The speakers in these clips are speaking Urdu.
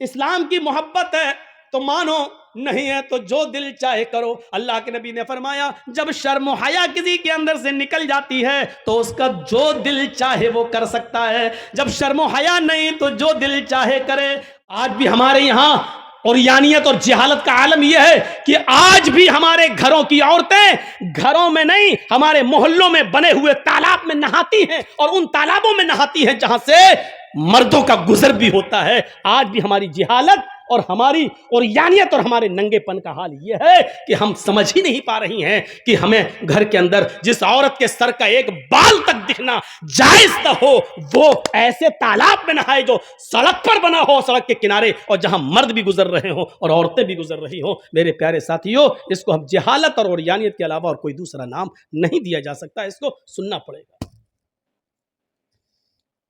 اسلام کی محبت ہے تو مانو، نہیں ہے تو جو دل چاہے کرو۔ اللہ کے نبی نے فرمایا جب شرم و حیا کسی کے اندر سے نکل جاتی ہے تو اس کا جو دل چاہے وہ کر سکتا ہے، جب شرم و حیا نہیں تو جو دل چاہے کرے۔ آج بھی ہمارے یہاں عریانیت اور جہالت کا عالم یہ ہے کہ آج بھی ہمارے گھروں کی عورتیں گھروں میں نہیں، ہمارے محلوں میں بنے ہوئے تالاب میں نہاتی ہیں، اور ان تالابوں میں نہاتی ہیں جہاں سے مردوں کا گزر بھی ہوتا ہے۔ آج بھی ہماری جہالت اور ہماری عریانیت اور ہمارے ننگے پن کا حال یہ ہے کہ ہم سمجھ ہی نہیں پا رہی ہیں کہ ہمیں گھر کے اندر جس عورت کے سر کا ایک بال تک دکھنا جائز نہ ہو، وہ ایسے تالاب میں نہائے جو سڑک پر بنا ہو، سڑک کے کنارے، اور جہاں مرد بھی گزر رہے ہوں اور عورتیں بھی گزر رہی ہوں۔ میرے پیارے ساتھیوں، اس کو ہم جہالت اور عریانیت کے علاوہ اور کوئی دوسرا نام نہیں دیا جا سکتا، اس کو سننا پڑے گا۔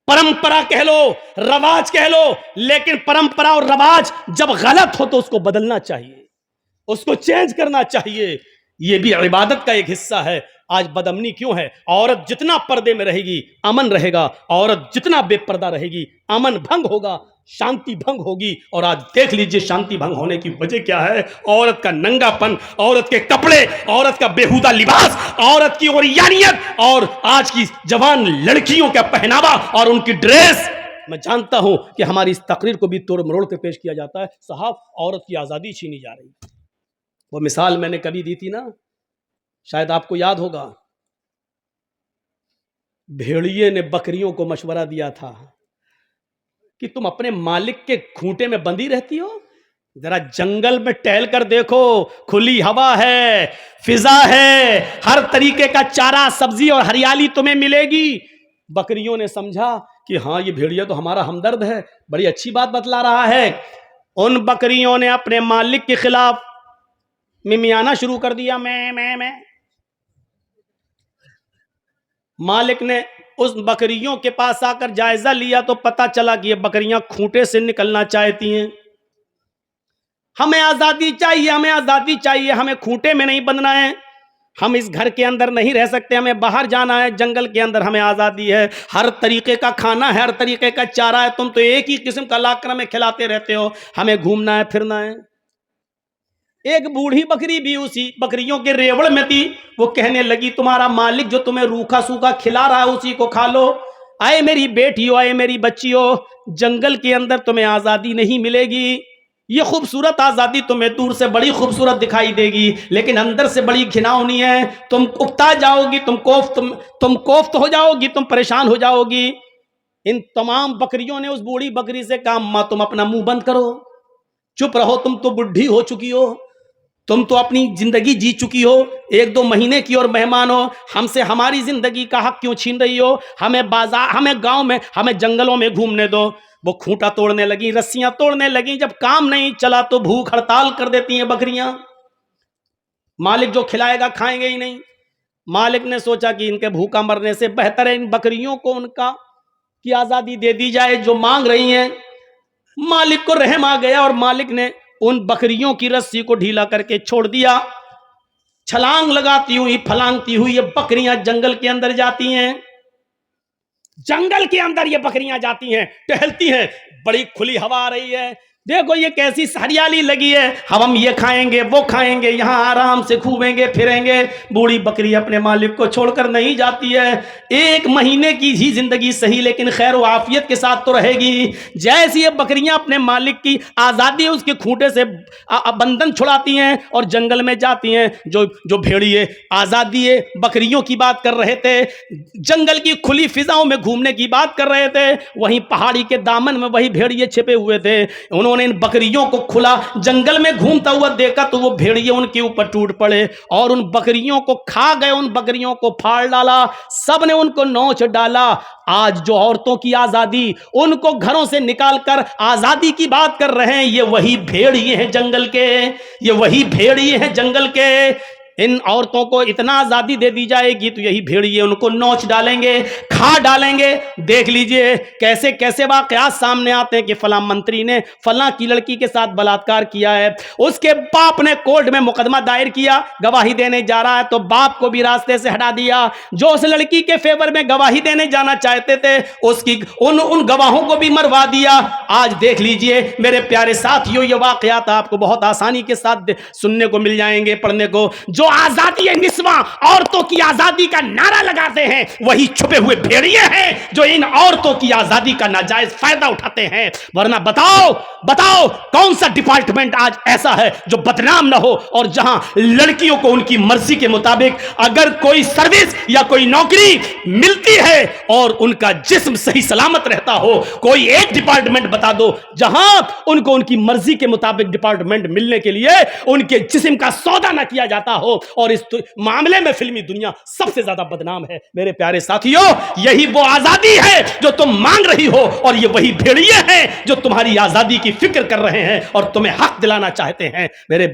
پرمپرا کہہ لو، رواج کہہ لو، لیکن پرمپرا اور رواج جب غلط ہو تو اس کو بدلنا چاہیے، اس کو چینج کرنا چاہیے۔ یہ بھی عبادت کا ایک حصہ ہے۔ آج بدامنی کیوں ہے؟ عورت جتنا پردے میں رہے گی امن رہے گا، عورت جتنا بے پردہ رہے گی امن بھنگ ہوگا، شانتی بھنگ ہوگی۔ اور آج دیکھ لیجئے شانتی بھنگ ہونے کی وجہ کیا ہے؟ عورت کا ننگا پن، عورت کے کپڑے، عورت کا بیہودہ لباس، عورت کی عریانیت، اور آج کی جوان لڑکیوں کا پہناوا اور ان کی ڈریس۔ میں جانتا ہوں کہ ہماری اس تقریر کو بھی توڑ مروڑ کے پیش کیا جاتا ہے، صاحب عورت کی آزادی چھینی جا رہی ہے۔ وہ مثال میں نے کبھی دی تھی نا، شاید آپ کو یاد ہوگا، بھیڑیے نے بکریوں کو مشورہ دیا تھا کہ تم اپنے مالک کے کھوٹے میں بندھی رہتی ہو، ذرا جنگل میں ٹہل کر دیکھو، کھلی ہوا ہے، فضا ہے، ہر طریقے کا چارہ، سبزی اور ہریالی تمہیں ملے گی۔ بکریوں نے سمجھا کہ ہاں یہ بھیڑیا تو ہمارا ہمدرد ہے، بڑی اچھی بات بتلا رہا ہے۔ ان بکریوں نے اپنے مالک کے خلاف ممیانا شروع کر دیا، میں۔ مالک نے اس بکریوں کے پاس آ کر جائزہ لیا تو پتا چلا کہ یہ بکریاں کھوٹے سے نکلنا چاہتی ہیں۔ ہمیں آزادی چاہیے، ہمیں آزادی چاہیے، ہمیں کھوٹے میں نہیں بندھنا ہے، ہم اس گھر کے اندر نہیں رہ سکتے، ہمیں باہر جانا ہے، جنگل کے اندر ہمیں آزادی ہے، ہر طریقے کا کھانا ہے، ہر طریقے کا چارہ ہے، تم تو ایک ہی قسم کا لاکرم میں کھلاتے رہتے ہو، ہمیں گھومنا ہے، پھرنا ہے۔ ایک بوڑھی بکری بھی اسی بکریوں کے ریوڑ میں تھی، وہ کہنے لگی تمہارا مالک جو تمہیں روکھا سوکھا کھلا رہا ہے اسی کو کھا لو۔ آئے میری بیٹیو، آئے میری بچیو، جنگل کے اندر تمہیں آزادی نہیں ملے گی، یہ خوبصورت آزادی تمہیں دور سے بڑی خوبصورت دکھائی دے گی لیکن اندر سے بڑی گھناؤنی ہے، تم اکتا جاؤ گی، تم کوفت ہو جاؤ گی، تم پریشان ہو جاؤ گی۔ ان تمام بکریوں نے اس بوڑھی بکری سے کہا ماں تم اپنا منہ بند کرو، چپ رہو، تم تو بڈھی ہو چکی ہو، تم تو اپنی زندگی جی چکی ہو، 1-2 مہینے کی اور مہمان ہو، ہم سے ہماری زندگی کا حق کیوں چھین رہی ہو؟ ہمیں بازار، ہمیں گاؤں میں، ہمیں جنگلوں میں گھومنے دو۔ وہ کھوٹا توڑنے لگی، رسیاں توڑنے لگی، جب کام نہیں چلا تو بھوک ہڑتال کر دیتی ہیں بکریاں، مالک جو کھلائے گا کھائیں گے ہی نہیں۔ مالک نے سوچا کہ ان کے بھوکا مرنے سے بہتر ہے ان بکریوں کو ان کی آزادی دے دی جائے جو مانگ رہی ہیں۔ مالک کو رحم آ گیا اور مالک نے ان بکریوں کی رسی کو ڈھیلا کر کے چھوڑ دیا۔ چھلانگ لگاتی ہوئی، پھلانگتی ہوئی یہ بکریاں جنگل کے اندر جاتی ہیں، جنگل کے اندر یہ بکریاں جاتی ہیں، ٹہلتی ہیں، بڑی کھلی ہوا آ رہی ہے، دیکھو یہ کیسی ہریالی لگی ہے، ہم یہ کھائیں گے وہ کھائیں گے، یہاں آرام سے گھومیں گے پھریں گے۔ بوڑھی بکری اپنے مالک کو چھوڑ کر نہیں جاتی ہے، 1 مہینے کی ہی زندگی صحیح لیکن خیر و عافیت کے ساتھ تو رہے گی۔ جیسے یہ بکریاں اپنے مالک کی آزادی اس کے کھوٹے سے بندھن چھڑاتی ہیں اور جنگل میں جاتی ہیں، جو بھیڑیے آزادی بکریوں کی بات کر رہے تھے، جنگل کی کھلی فضاؤں میں گھومنے کی بات کر رہے تھے، وہیں پہاڑی کے دامن میں وہی بھیڑیے چھپے ہوئے تھے۔ انہوں نے ان بکریوں کو کھلا جنگل میں گھومتا ہوا دیکھا تو وہ بھیڑیے ان کے اوپر ٹوٹ پڑے اور ان بکریوں کو کھا گئے، ان بکریوں کو پھاڑ ڈالا، سب نے ان کو نوچ ڈالا۔ آج جو عورتوں کی آزادی، ان کو گھروں سے نکال کر آزادی کی بات کر رہے ہیں، یہ وہی بھیڑیے ہیں جنگل کے، یہ وہی بھیڑیے ہیں جنگل کے۔ ان عورتوں کو اتنا آزادی دے دی جائے گی تو یہی بھیڑیے ان کو نوچ ڈالیں گے، کھا ڈالیں گے۔ دیکھ لیجئے کیسے کیسے واقعات سامنے آتے ہیں کہ فلاں منتری نے فلاں کی لڑکی کے ساتھ بلاತ್ಕಾರ کیا ہے، اس کے باپ نے کورٹ میں مقدمہ دائر کیا، گواہی دینے جا رہا ہے تو باپ کو بھی راستے سے ہٹا دیا، جو اس لڑکی کے فیور میں گواہی دینے جانا چاہتے تھے اس کی ان گواہوں کو بھی مروا دیا۔ آج دیکھ لیجئے میرے پیارے ساتھیوں، یہ واقعات آپ کو بہت آسانی کے ساتھ سننے کو مل جائیں گے، پڑھنے کو۔ جو آزادی نسواں، عورتوں کی آزادی کا نعرہ لگاتے ہیں، وہی چھپے ہوئے بھیڑیے ہیں جو ان عورتوں کی آزادی کا ناجائز فائدہ اٹھاتے ہیں۔ ورنہ بتاؤ کون سا ڈپارٹمنٹ آج ایسا ہے جو بدنام نہ ہو، اور جہاں لڑکیوں کو ان کی مرضی کے مطابق اگر کوئی سروس یا کوئی نوکری ملتی ہے اور ان کا جسم صحیح سلامت رہتا ہو، کوئی ایک ڈپارٹمنٹ بتا دو جہاں ان کو ان کی مرضی کے مطابق ڈپارٹمنٹ ملنے کے لیے ان کے جسم کا سودا نہ کیا جاتا ہو، اور اس معاملے میں فلمی دنیا سب سے زیادہ بدنام ہے۔ میرے پیارے ساتھیوں، یہی وہ آزادی ہے جو تم مانگ رہی ہو، اور یہ وہی بھیڑیے ہیں جو تمہاری آزادی کی فکر کر رہے ہیں اور تمہیں حق دلانا چاہتے ہیں۔ میرے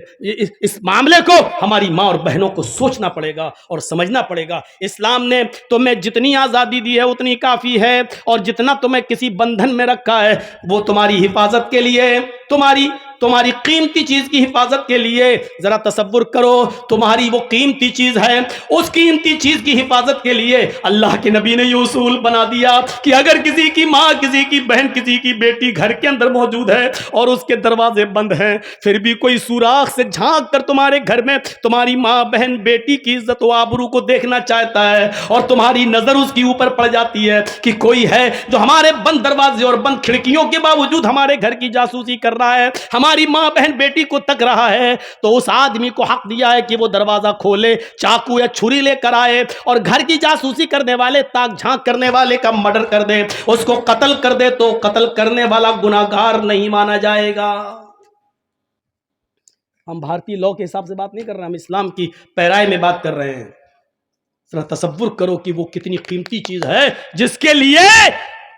اس معاملے کو ہماری ماں اور بہنوں کو سوچنا پڑے گا اور سمجھنا پڑے گا۔ اسلام نے تمہیں جتنی آزادی دی ہے اتنی کافی ہے، اور جتنا تمہیں کسی بندھن میں رکھا ہے وہ تمہاری حفاظت کے لیے، تمہاری قیمتی چیز کی حفاظت کے لیے۔ ذرا تصور کرو، تمہاری وہ قیمتی چیز ہے، اس قیمتی چیز کی حفاظت کے لیے اللہ کے نبی نے یہ اصول بنا دیا کہ اگر کسی کی ماں، کسی کی بہن، کسی کی بیٹی گھر کے اندر موجود ہے اور اس کے دروازے بند ہیں، پھر بھی کوئی سوراخ سے جھانک کر تمہارے گھر میں تمہاری ماں، بہن، بیٹی کی عزت و آبرو کو دیکھنا چاہتا ہے، اور تمہاری نظر اس کی اوپر پڑ جاتی ہے کہ کوئی ہے جو ہمارے بند دروازے اور بند کھڑکیوں کے باوجود ہمارے گھر کی جاسوسی کر رہا ہے، ہماری ماں، بہن، بیٹی کو تک رہا ہے، تو اس آدمی کو حق دیا ہے کہ وہ دروازہ کھولے، چاقو یا چھری لے کر آئے اور گھر کی جاسوسی کرنے والے، تاک جھانک کرنے والے کا مرڈر کر دے، اس کو قتل کر دے، تو قتل کرنے والا گناہگار نہیں مانا جائے گا۔ ہم بھارتی لاء کے حساب سے بات نہیں کر رہے ہیں، ہم اسلام کی پیرائی میں بات کر رہے ہیں۔ ذرا تصور کرو کہ وہ کتنی قیمتی چیز ہے جس کے لیے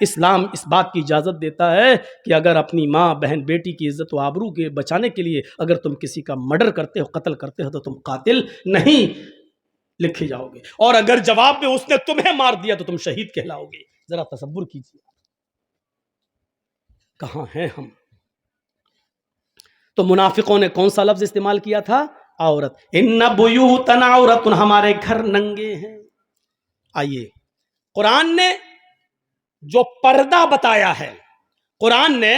اسلام اس بات کی اجازت دیتا ہے کہ اگر اپنی ماں، بہن، بیٹی کی عزت و آبرو کے بچانے کے لیے اگر تم کسی کا مرڈر کرتے ہو، قتل کرتے ہو، تو تم قاتل نہیں لکھے جاؤ گے، اور اگر جواب میں اس نے تمہیں مار دیا تو تم شہید کہلاؤ گے۔ ذرا تصور کیجیے کہاں ہیں ہم۔ تو منافقوں نے کون سا لفظ استعمال کیا تھا؟ عورت۔ ان بیوتنا عورت، ہمارے گھر ننگے ہیں۔ آئیے، قرآن نے جو پردہ بتایا ہے، قرآن نے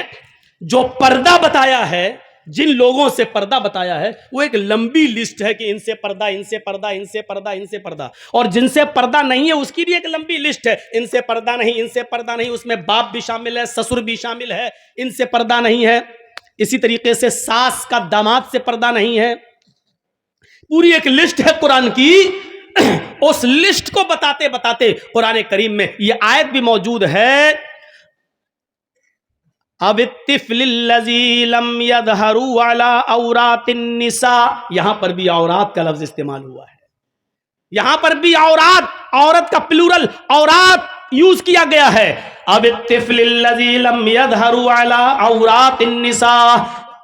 جو پردہ بتایا ہے، جن لوگوں سے پردہ بتایا ہے، وہ ایک لمبی لسٹ ہے کہ ان سے پردہ، ان سے پردہ، ان سے پردہ، ان سے پردہ، اور جن سے پردہ نہیں ہے اس کی بھی ایک لمبی لسٹ ہے، ان سے پردہ نہیں، ان سے پردہ نہیں، اس میں باپ بھی شامل ہے، سسر بھی شامل ہے، ان سے پردہ نہیں ہے۔ اسی طریقے سے ساس کا داماد سے پردہ نہیں ہے۔ پوری ایک لسٹ ہے قرآن کی۔ اس لسٹ کو بتاتے بتاتے قرآن کریم میں یہ آیت بھی موجود ہے، اب الطفل الذی لم یظہروا علی عورات النساء، یہاں پر بھی عورات کا لفظ استعمال ہوا ہے، یہاں پر بھی عورت کا پلورل عورات یوز کیا گیا ہے۔ اب الطفل الذی لم یظہروا علی عورات النساء،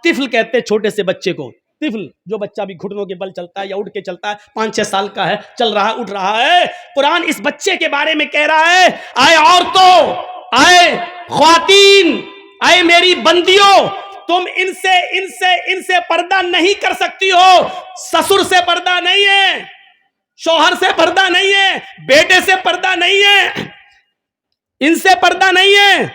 طفل کہتے ہیں چھوٹے سے بچے کو، طفل جو بچہ بھی گھٹنوں کے بل چلتا ہے یا اٹھ کے چلتا ہے، 5-6 سال کا ہے، چل رہا ہے، اٹھ رہا ہے، قرآن اس بچے کے بارے میں کہہ رہا ہے، اے عورتوں، اے خواتین، اے میری بندیوں، تم ان سے پردہ نہیں کر سکتی ہو۔ سسر سے پردہ نہیں ہے، شوہر سے پردہ نہیں ہے، بیٹے سے پردہ نہیں ہے، ان سے پردہ نہیں ہے۔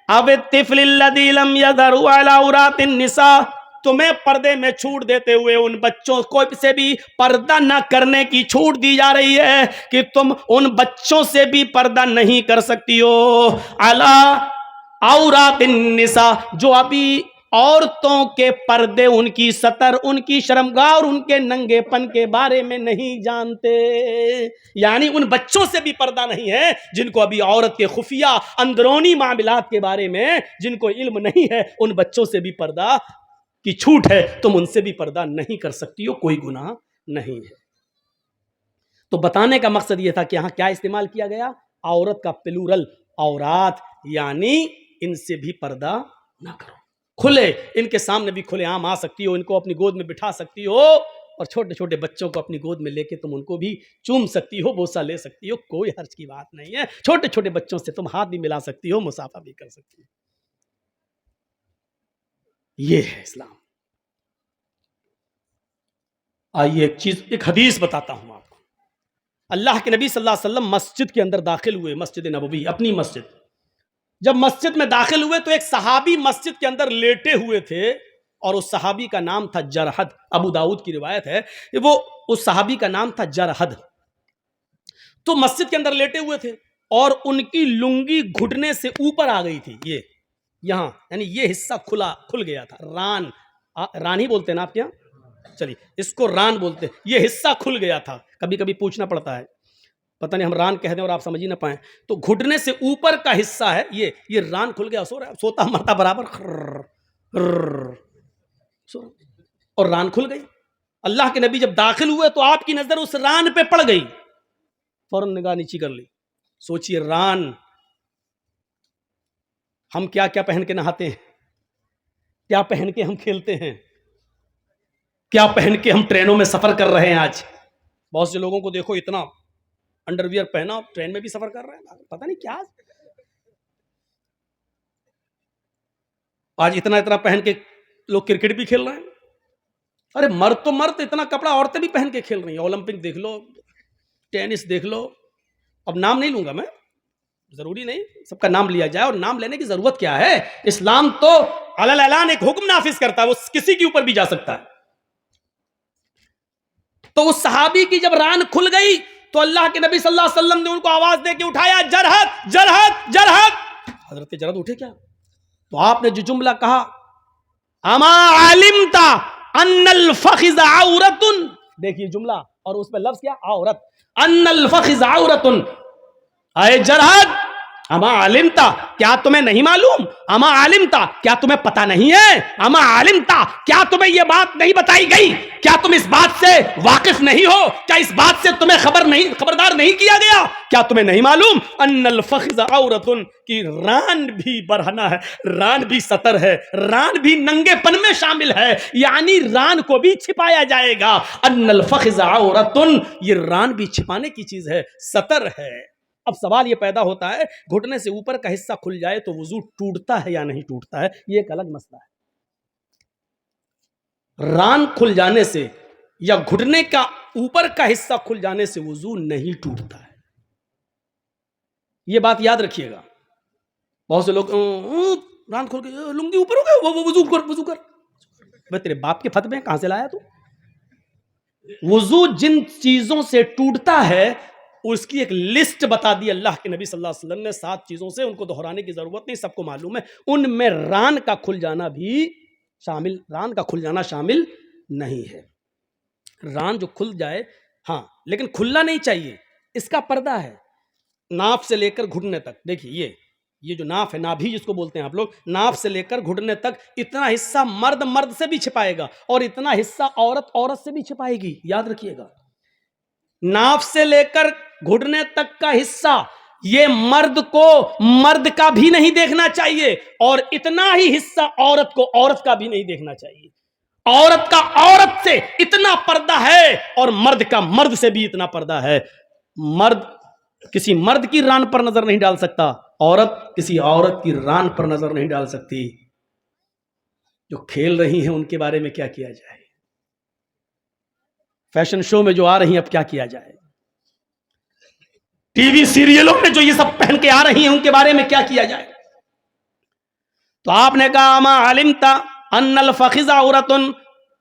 اب الطفل الذی لم یظہروا علی عورات النساء، تمہیں پردے میں چھوٹ دیتے ہوئے ان بچوں کو سے بھی پردہ نہ کرنے کی چھوٹ دی جا رہی ہے کہ تم ان بچوں سے بھی پردہ نہیں کر سکتی ہو۔ علی عورات النساء، جو ابھی عورتوں کے پردے، ان کی ستر، ان کی شرمگاہ اور ان کے ننگے پن کے بارے میں نہیں جانتے، یعنی ان بچوں سے بھی پردہ نہیں ہے جن کو ابھی عورت کے خفیہ اندرونی معاملات کے بارے میں جن کو علم نہیں ہے، ان بچوں سے بھی پردہ کی چھوٹ ہے، تم ان سے بھی پردہ نہیں کر سکتی ہو، کوئی گناہ نہیں ہے۔ تو بتانے کا مقصد یہ تھا کہ یہاں کیا استعمال کیا گیا؟ عورت کا پلورل عورات، یعنی ان سے بھی پردہ نہ کرو، کھلے، ان کے سامنے بھی کھلے عام آ سکتی ہو، ان کو اپنی گود میں بٹھا سکتی ہو، اور چھوٹے چھوٹے بچوں کو اپنی گود میں لے کے تم ان کو بھی چوم سکتی ہو, بوسہ لے سکتی ہو, کوئی حرج کی بات نہیں ہے. چھوٹے چھوٹے بچوں سے تم ہاتھ بھی ملا سکتی ہو, مصافحہ بھی کر سکتی ہو. یہ ہے اسلام. آئیے ایک حدیث بتاتا ہوں آپ کو. اللہ کے نبی صلی اللہ علیہ وسلم مسجد کے اندر داخل ہوئے, مسجد نبوی, اپنی مسجد. جب مسجد میں داخل ہوئے تو ایک صحابی مسجد کے اندر لیٹے ہوئے تھے, اور اس صحابی کا نام تھا جرحد. ابو داؤد کی روایت ہے, وہ اس صحابی کا نام تھا جرحد. تو مسجد کے اندر لیٹے ہوئے تھے اور ان کی لنگی گھٹنے سے اوپر آ گئی تھی. یہ یہاں یعنی یہ حصہ کھل گیا تھا. ران ہی بولتے ہیں نا آپ کے یہاں, چلیے اس کو ران بولتے ہیں. یہ حصہ کھل گیا تھا. کبھی کبھی پوچھنا پڑتا ہے, پتہ نہیں ہم ران کہہ دیں اور آپ سمجھ ہی نہ پائیں. تو گھٹنے سے اوپر کا حصہ ہے یہ ران کھل گیا. سو رہا ہے, سوتا مرتا برابر, اور ران کھل گئی. اللہ کے نبی جب داخل ہوئے تو آپ کی نظر اس ران پہ پڑ گئی. فوراً نگاہ نیچی کر لی. سوچئے ران, ہم کیا کیا پہن کے نہاتے ہیں, کیا پہن کے ہم کھیلتے ہیں, کیا پہن کے ہم ٹرینوں میں سفر کر رہے ہیں. آج بہت سے لوگوں کو دیکھو اتنا انڈر ویئر پہنا, ٹرین میں بھی سفر کر رہے ہیں, پتہ نہیں کیا. آج اتنا پہن کے لوگ کرکٹ بھی کھیل رہے ہیں. ارے مرد تو مرد, اتنا کپڑا عورتیں بھی پہن کے کھیل رہی ہیں. اولمپک دیکھ لو, ٹینس دیکھ لو. اب نام نہیں لوں گا میں, ضروری نہیں سب کا نام لیا جائے, اور نام لینے کی ضرورت کیا ہے. اسلام تو علی الاعلان ایک حکم نافذ کرتا ہے, وہ کسی کے اوپر بھی جا سکتا ہے. تو اس صحابی کی جب ران کھل گئی تو اللہ کے نبی صلی اللہ علیہ وسلم نے ان کو آواز دے کے اٹھایا, جرحد جرحد جرحد. حضرت جرحد اٹھے کیا, تو آپ نے جو جملہ کہا, اما علمت ان الفخذ عورت, دیکھیے جملہ اور اس پہ لفظ کیا, عورت. ان الفخذ عورت, اے جرحد اما علمتا, کیا تمہیں نہیں معلوم, اما علمتا کیا تمہیں پتا نہیں ہے, اما علمتا کیا تمہیں یہ بات نہیں بتائی گئی, کیا تم اس بات سے واقف نہیں ہو, کیا اس بات سے تمہیں خبردار نہیں کیا گیا, کیا تمہیں نہیں معلوم ان الفخذ عورت, کی ران بھی برہنہ ہے, ران بھی ستر ہے, ران بھی ننگے پن میں شامل ہے, یعنی ران کو بھی چھپایا جائے گا. ان الفخذ عورت, یہ ران بھی چھپانے کی چیز ہے, ستر ہے. اب سوال یہ پیدا ہوتا ہے, گھٹنے سے اوپر کا حصہ کھل جائے تو وضو ٹوٹتا ہے یا نہیں ٹوٹتا ہے, یہ ایک الگ مسئلہ ہے. ران کھل جانے سے یا گھٹنے کا اوپر کا حصہ کھل جانے سے وضو نہیں ٹوٹتا ہے. یہ بات یاد رکھیے گا. بہت سے لوگ ران کھل گئی, لنگی اوپر ہو گئے, وضو کر. بھائی تیرے باپ کے فتوے کہاں سے لایا تو؟ وضو جن چیزوں سے ٹوٹتا ہے اس کی ایک لسٹ بتا دی اللہ کے نبی صلی اللہ علیہ وسلم نے, 7 چیزوں سے, ان کو دہرانے کی ضرورت نہیں, سب کو معلوم ہے. ان میں ران کا کھل جانا بھی شامل, ران کا کھل جانا شامل نہیں ہے. ران جو کھل جائے ہاں, لیکن کھلنا نہیں چاہیے. اس کا پردہ ہے ناف سے لے کر گھٹنے تک. دیکھیے یہ جو ناف ہے, نابھی جس کو بولتے ہیں آپ لوگ, ناف سے لے کر گھٹنے تک اتنا حصہ مرد سے بھی چھپائے گا, اور اتنا حصہ عورت سے بھی چھپائے گی. یاد رکھیے گا, ناف سے لے کر گھٹنے تک کا حصہ یہ مرد کو مرد کا بھی نہیں دیکھنا چاہیے, اور اتنا ہی حصہ عورت کو عورت کا بھی نہیں دیکھنا چاہیے. عورت کا عورت سے اتنا پردہ ہے, اور مرد کا مرد سے بھی اتنا پردہ ہے. مرد کسی مرد کی ران پر نظر نہیں ڈال سکتا, عورت کسی عورت کی ران پر نظر نہیں ڈال سکتی. جو کھیل رہی ہیں ان کے بارے میں کیا کیا جائے, فیشن شو میں جو آ رہی ہیں اب کیا کیا جائے, ٹی وی سیریلوں میں جو یہ سب پہن کے آ رہی ہیں ان کے بارے میں کیا کیا جائے. تو آپ نے کہا اما علمت ان الفخذ عورت,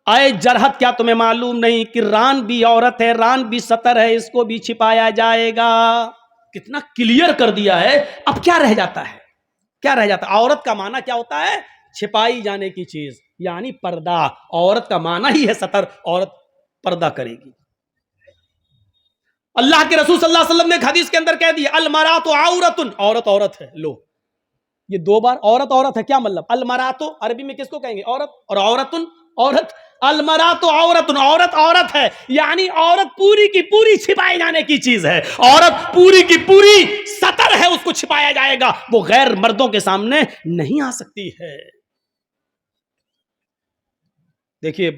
اے جرحد کیا تمہیں معلوم نہیں کہ ران بھی عورت ہے, ران بھی ستر ہے, اس کو بھی چھپایا جائے گا. کتنا کلیئر کر دیا ہے. اب کیا رہ جاتا ہے, کیا رہ جاتا ہے. عورت کا معنی کیا ہوتا ہے, چھپائی جانے کی چیز, یعنی پردہ. عورت کا معنی ہی ہے ستر, عورت پردہ کرے گی. اللہ کے رسول صلی اللہ علیہ وسلم نے ایک حدیث کے اندر کہہ دیا, المرأۃ عورۃ, عورت ہے. لو یہ 2 بار عورت ہے, کیا مطلب؟ المرأۃ عربی میں کس کو کہیں گے, عورت, اور عورت. المرأۃ عورۃ, عورت ہے, یعنی عورت پوری کی پوری چھپائے جانے کی چیز ہے. عورت پوری کی پوری ستر ہے, اس کو چھپایا جائے گا, وہ غیر مردوں کے سامنے نہیں آ سکتی ہے. دیکھیے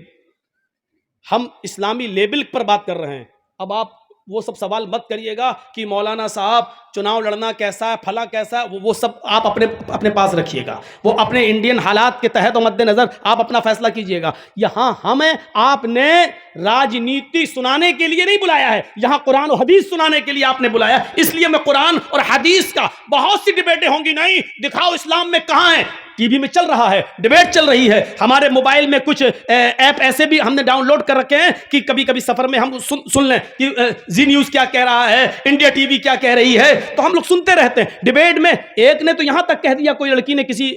ہم اسلامی لیبل پر بات کر رہے ہیں. اب آپ وہ سب سوال مت کریے گا کہ مولانا صاحب چناؤ لڑنا کیسا ہے، پھلا کیسا ہے، وہ سب آپ اپنے پاس رکھیے گا. وہ اپنے انڈین حالات کے تحت و مد نظر آپ اپنا فیصلہ کیجئے گا. یہاں ہمیں آپ نے راجنیتی سنانے کے لیے نہیں بلایا ہے، یہاں قرآن و حدیث سنانے کے لیے آپ نے بلایا. اس لیے میں قرآن اور حدیث کا بہت سی ڈبیٹیں ہوں گی، نہیں دکھاؤ اسلام میں کہاں ہے. ٹی وی میں چل رہا ہے، ڈیبیٹ چل رہی ہے. ہمارے موبائل میں کچھ ایپ ایسے بھی ہم نے ڈاؤن لوڈ کر رکھے ہیں کہ کبھی کبھی سفر میں ہم سن لیں کہ زی نیوز کیا کہہ رہا ہے، انڈیا ٹی وی کیا کہہ رہی ہے، تو ہم لوگ سنتے رہتے ہیں. ڈیبیٹ میں ایک نے تو یہاں تک کہہ دیا، کوئی لڑکی نے کسی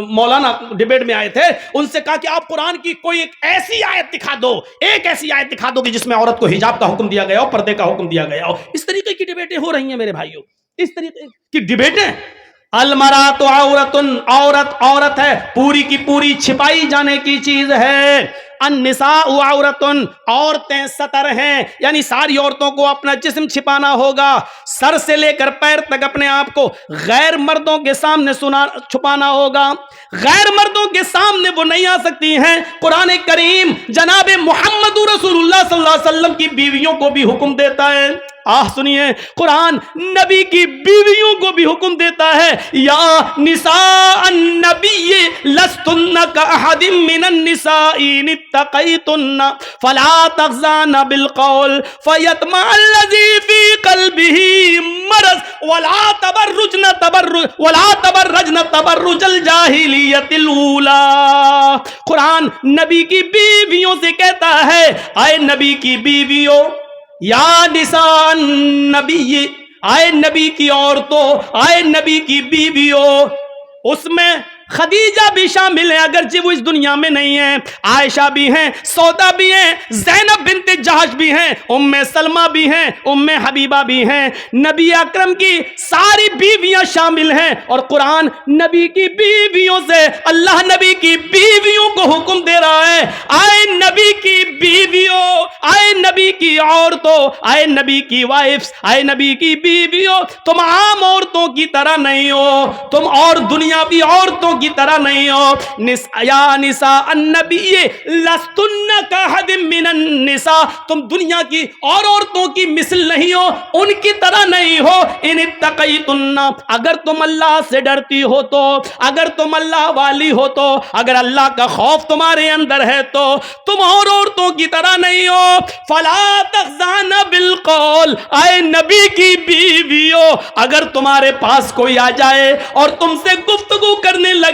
مولانا ڈیبیٹ میں آئے تھے، ان سے کہا کہ آپ قرآن کی کوئی ایک ایسی آیت دکھا دو، ایک ایسی آیت دکھا دو کہ جس میں عورت کو حجاب کا حکم دیا گیا ہو، پردے کا حکم دیا گیا ہو. اس طریقے کی ڈیبیٹیں ہو رہی ہیں میرے بھائیوں، اس طریقے کی ڈیبیٹیں. المرأۃ عورۃ، عورت ہے، پوری کی پوری چھپائی جانے کی چیز ہے. النساء عورۃ، عورتیں ستر ہیں، یعنی ساری عورتوں کو اپنا جسم چھپانا ہوگا، سر سے لے کر پیر تک اپنے آپ کو غیر مردوں کے سامنے چھپانا ہوگا. غیر مردوں کے سامنے وہ نہیں آ سکتی ہیں. قرآن کریم جناب محمد رسول اللہ صلی اللہ علیہ وسلم کی بیویوں کو بھی حکم دیتا ہے. سنیے، قرآن نبی کی بیویوں کو بھی حکم دیتا ہے، یا نساء النبی لستن کاحد من النساء ان اتقیتن فلا تخضعن بالقول فیطمع الذی فی قلبہ مرض ولا تبرجن تبرج الجاہلیت الاولی. قرآن نبی کی بیویوں سے کہتا ہے، اے نبی کی بیویوں، یا نساء النبی، آئے نبی کی عورتوں، آئے نبی کی بیویوں. اس میں خدیجہ بھی شامل ہے، اگرچہ وہ اس دنیا میں نہیں ہے. عائشہ بھی ہیں، سودا بھی ہیں، زینب بنت جہش بھی ہیں، ام سلمہ بھی ہیں، ام حبیبہ بھی ہیں. نبی اکرم کی ساری بیویاں شامل ہیں. اور قرآن نبی کی بیویوں سے، اللہ نبی کی بیویوں کو حکم دے رہا ہے، آئے نبی کی بیویوں، آئے نبی کی عورتوں، آئے نبی کی وائفز، آئے نبی کی بیویوں، تم عام عورتوں کی طرح نہیں ہو، تم اور دنیاوی عورتوں کی طرح نہیں ہو. یا نساء النبی لستن کاحد من النساء، تم دنیا کی اور عورتوں کی مثل نہیں ہو، ان کی طرح نہیں ہو. ان اتقیتن، اگر تم اللہ سے ڈرتی ہو تو، اگر تم اللہ والی ہو تو، اگر اللہ کا خوف تمہارے اندر ہے تو تم اور عورتوں کی طرح نہیں ہو. فلا تخضعن بالقول، اے نبی کی بیویوں، اگر تمہارے پاس کوئی آ جائے اور تم سے گفتگو کرنے لگے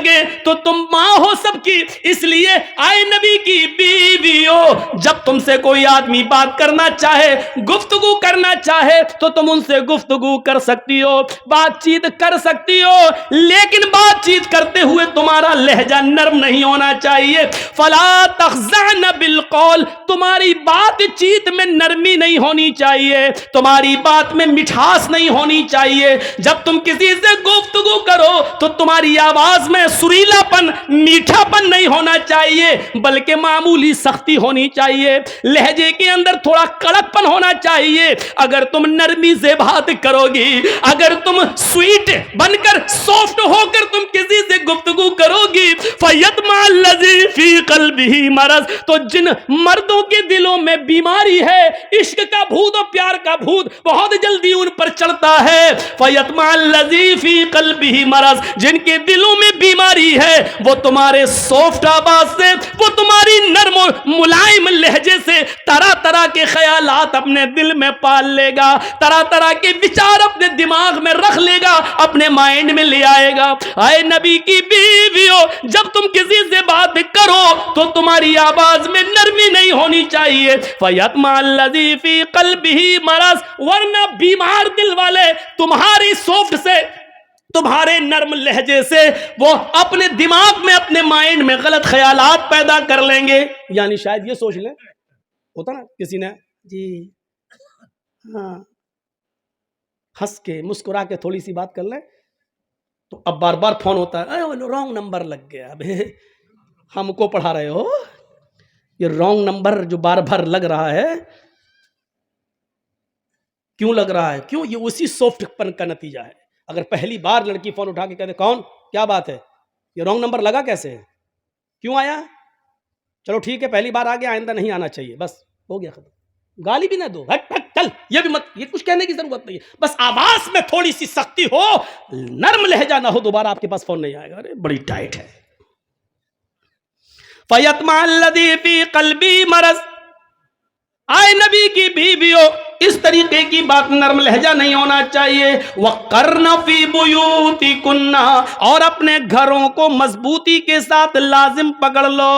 تو تم ماں ہو سب کی، اس لیے اے نبی کی بیویوں، جب تم سے کوئی آدمی بات کرنا چاہے، گفتگو کرنا چاہے تو تم ان سے گفتگو کر سکتی ہو، بات چیت کر سکتی ہو، لیکن بات چیت کرتے ہوئے تمہارا لہجہ نرم نہیں ہونا چاہیے. فلا تخضعن بالقول، تمہاری بات چیت میں نرمی نہیں ہونی چاہیے، تمہاری بات میں مٹھاس نہیں ہونی چاہیے. جب تم کسی سے گفتگو کرو تو تمہاری آواز میں سریلا پن، میٹھا پن نہیں ہونا چاہیے، بلکہ معمولی سختی ہونی چاہیے، لہجے کے اندر تھوڑا کڑک پن ہونا چاہیے. اگر تم نرمی سے بات کرو گی، اگر تم سویٹ بن کر، سافٹ ہو کر تم کسی سے گفتگو کرو گی، فیطمع الذی فی قلبہ مرض، تو جن مردوں کے دلوں میں بیماری ہے، عشق کا بھوت اور پیار کا بھوت بہت جلدی ان پر چڑھتا ہے. فیطمع الذی فی قلبہ مرض، جن کے دلوں میں بیماری ہے، وہ تمہارے سافٹ آواز سے، وہ تمہاری نرم و ملائم لہجے سے طرح طرح کے خیالات اپنے دل میں پال لے گا، طرح طرح کے وچار اپنے دماغ میں رکھ لے گا، اپنے مائنڈ میں لے آئے گا. اے نبی کی بیویوں، جب تم کسی سے بات کرو تو تمہاری آواز میں نرمی نہیں ہونی چاہیے. فیطمع الذی فی قلبہ مرض، ورنہ بیمار دل والے تمہاری سافٹ سے، تمہارے نرم لہجے سے وہ اپنے دماغ میں، اپنے مائنڈ میں غلط خیالات پیدا کر لیں گے. یعنی شاید یہ سوچ لیں، ہوتا نا کسی نے جی ہاں ہنس کے مسکرا کے تھوڑی سی بات کر لیں تو اب بار بار فون ہوتا ہے، رانگ نمبر لگ گیا. اب ہم کو پڑھا رہے ہو، یہ رانگ نمبر جو بار بار لگ رہا ہے، کیوں لگ رہا ہے؟ کیوں؟ یہ اسی سافٹ پن کا نتیجہ ہے. اگر پہلی بار لڑکی فون اٹھا کے کہتے کون، کیا بات ہے، یہ رانگ نمبر لگا کیسے ہے، کیوں آیا؟ چلو ٹھیک ہے، پہلی بار آ گیا، آئندہ نہیں آنا چاہیے، بس ہو گیا ختم. گالی بھی نہ دو, ہٹ ہٹ چل, یہ بھی مت, یہ کچھ کہنے کی ضرورت نہیں ہے, بس آواز میں تھوڑی سی سختی ہو, نرم لہجہ نہ ہو, دوبارہ آپ کے پاس فون نہیں آئے گا. ارے بڑی ٹائٹ ہے. فَيَطْمَعَ الَّذِي فِي قَلْبِهِ مَرَضٌ, آئے نبی کی بیویوں, اس طریقے کی بات نرم لہجہ نہیں ہونا چاہیے. وَقَرْنَ فِي بُيُوتِكُنَّ, اور اپنے گھروں کو مضبوطی کے ساتھ لازم پکڑ لو.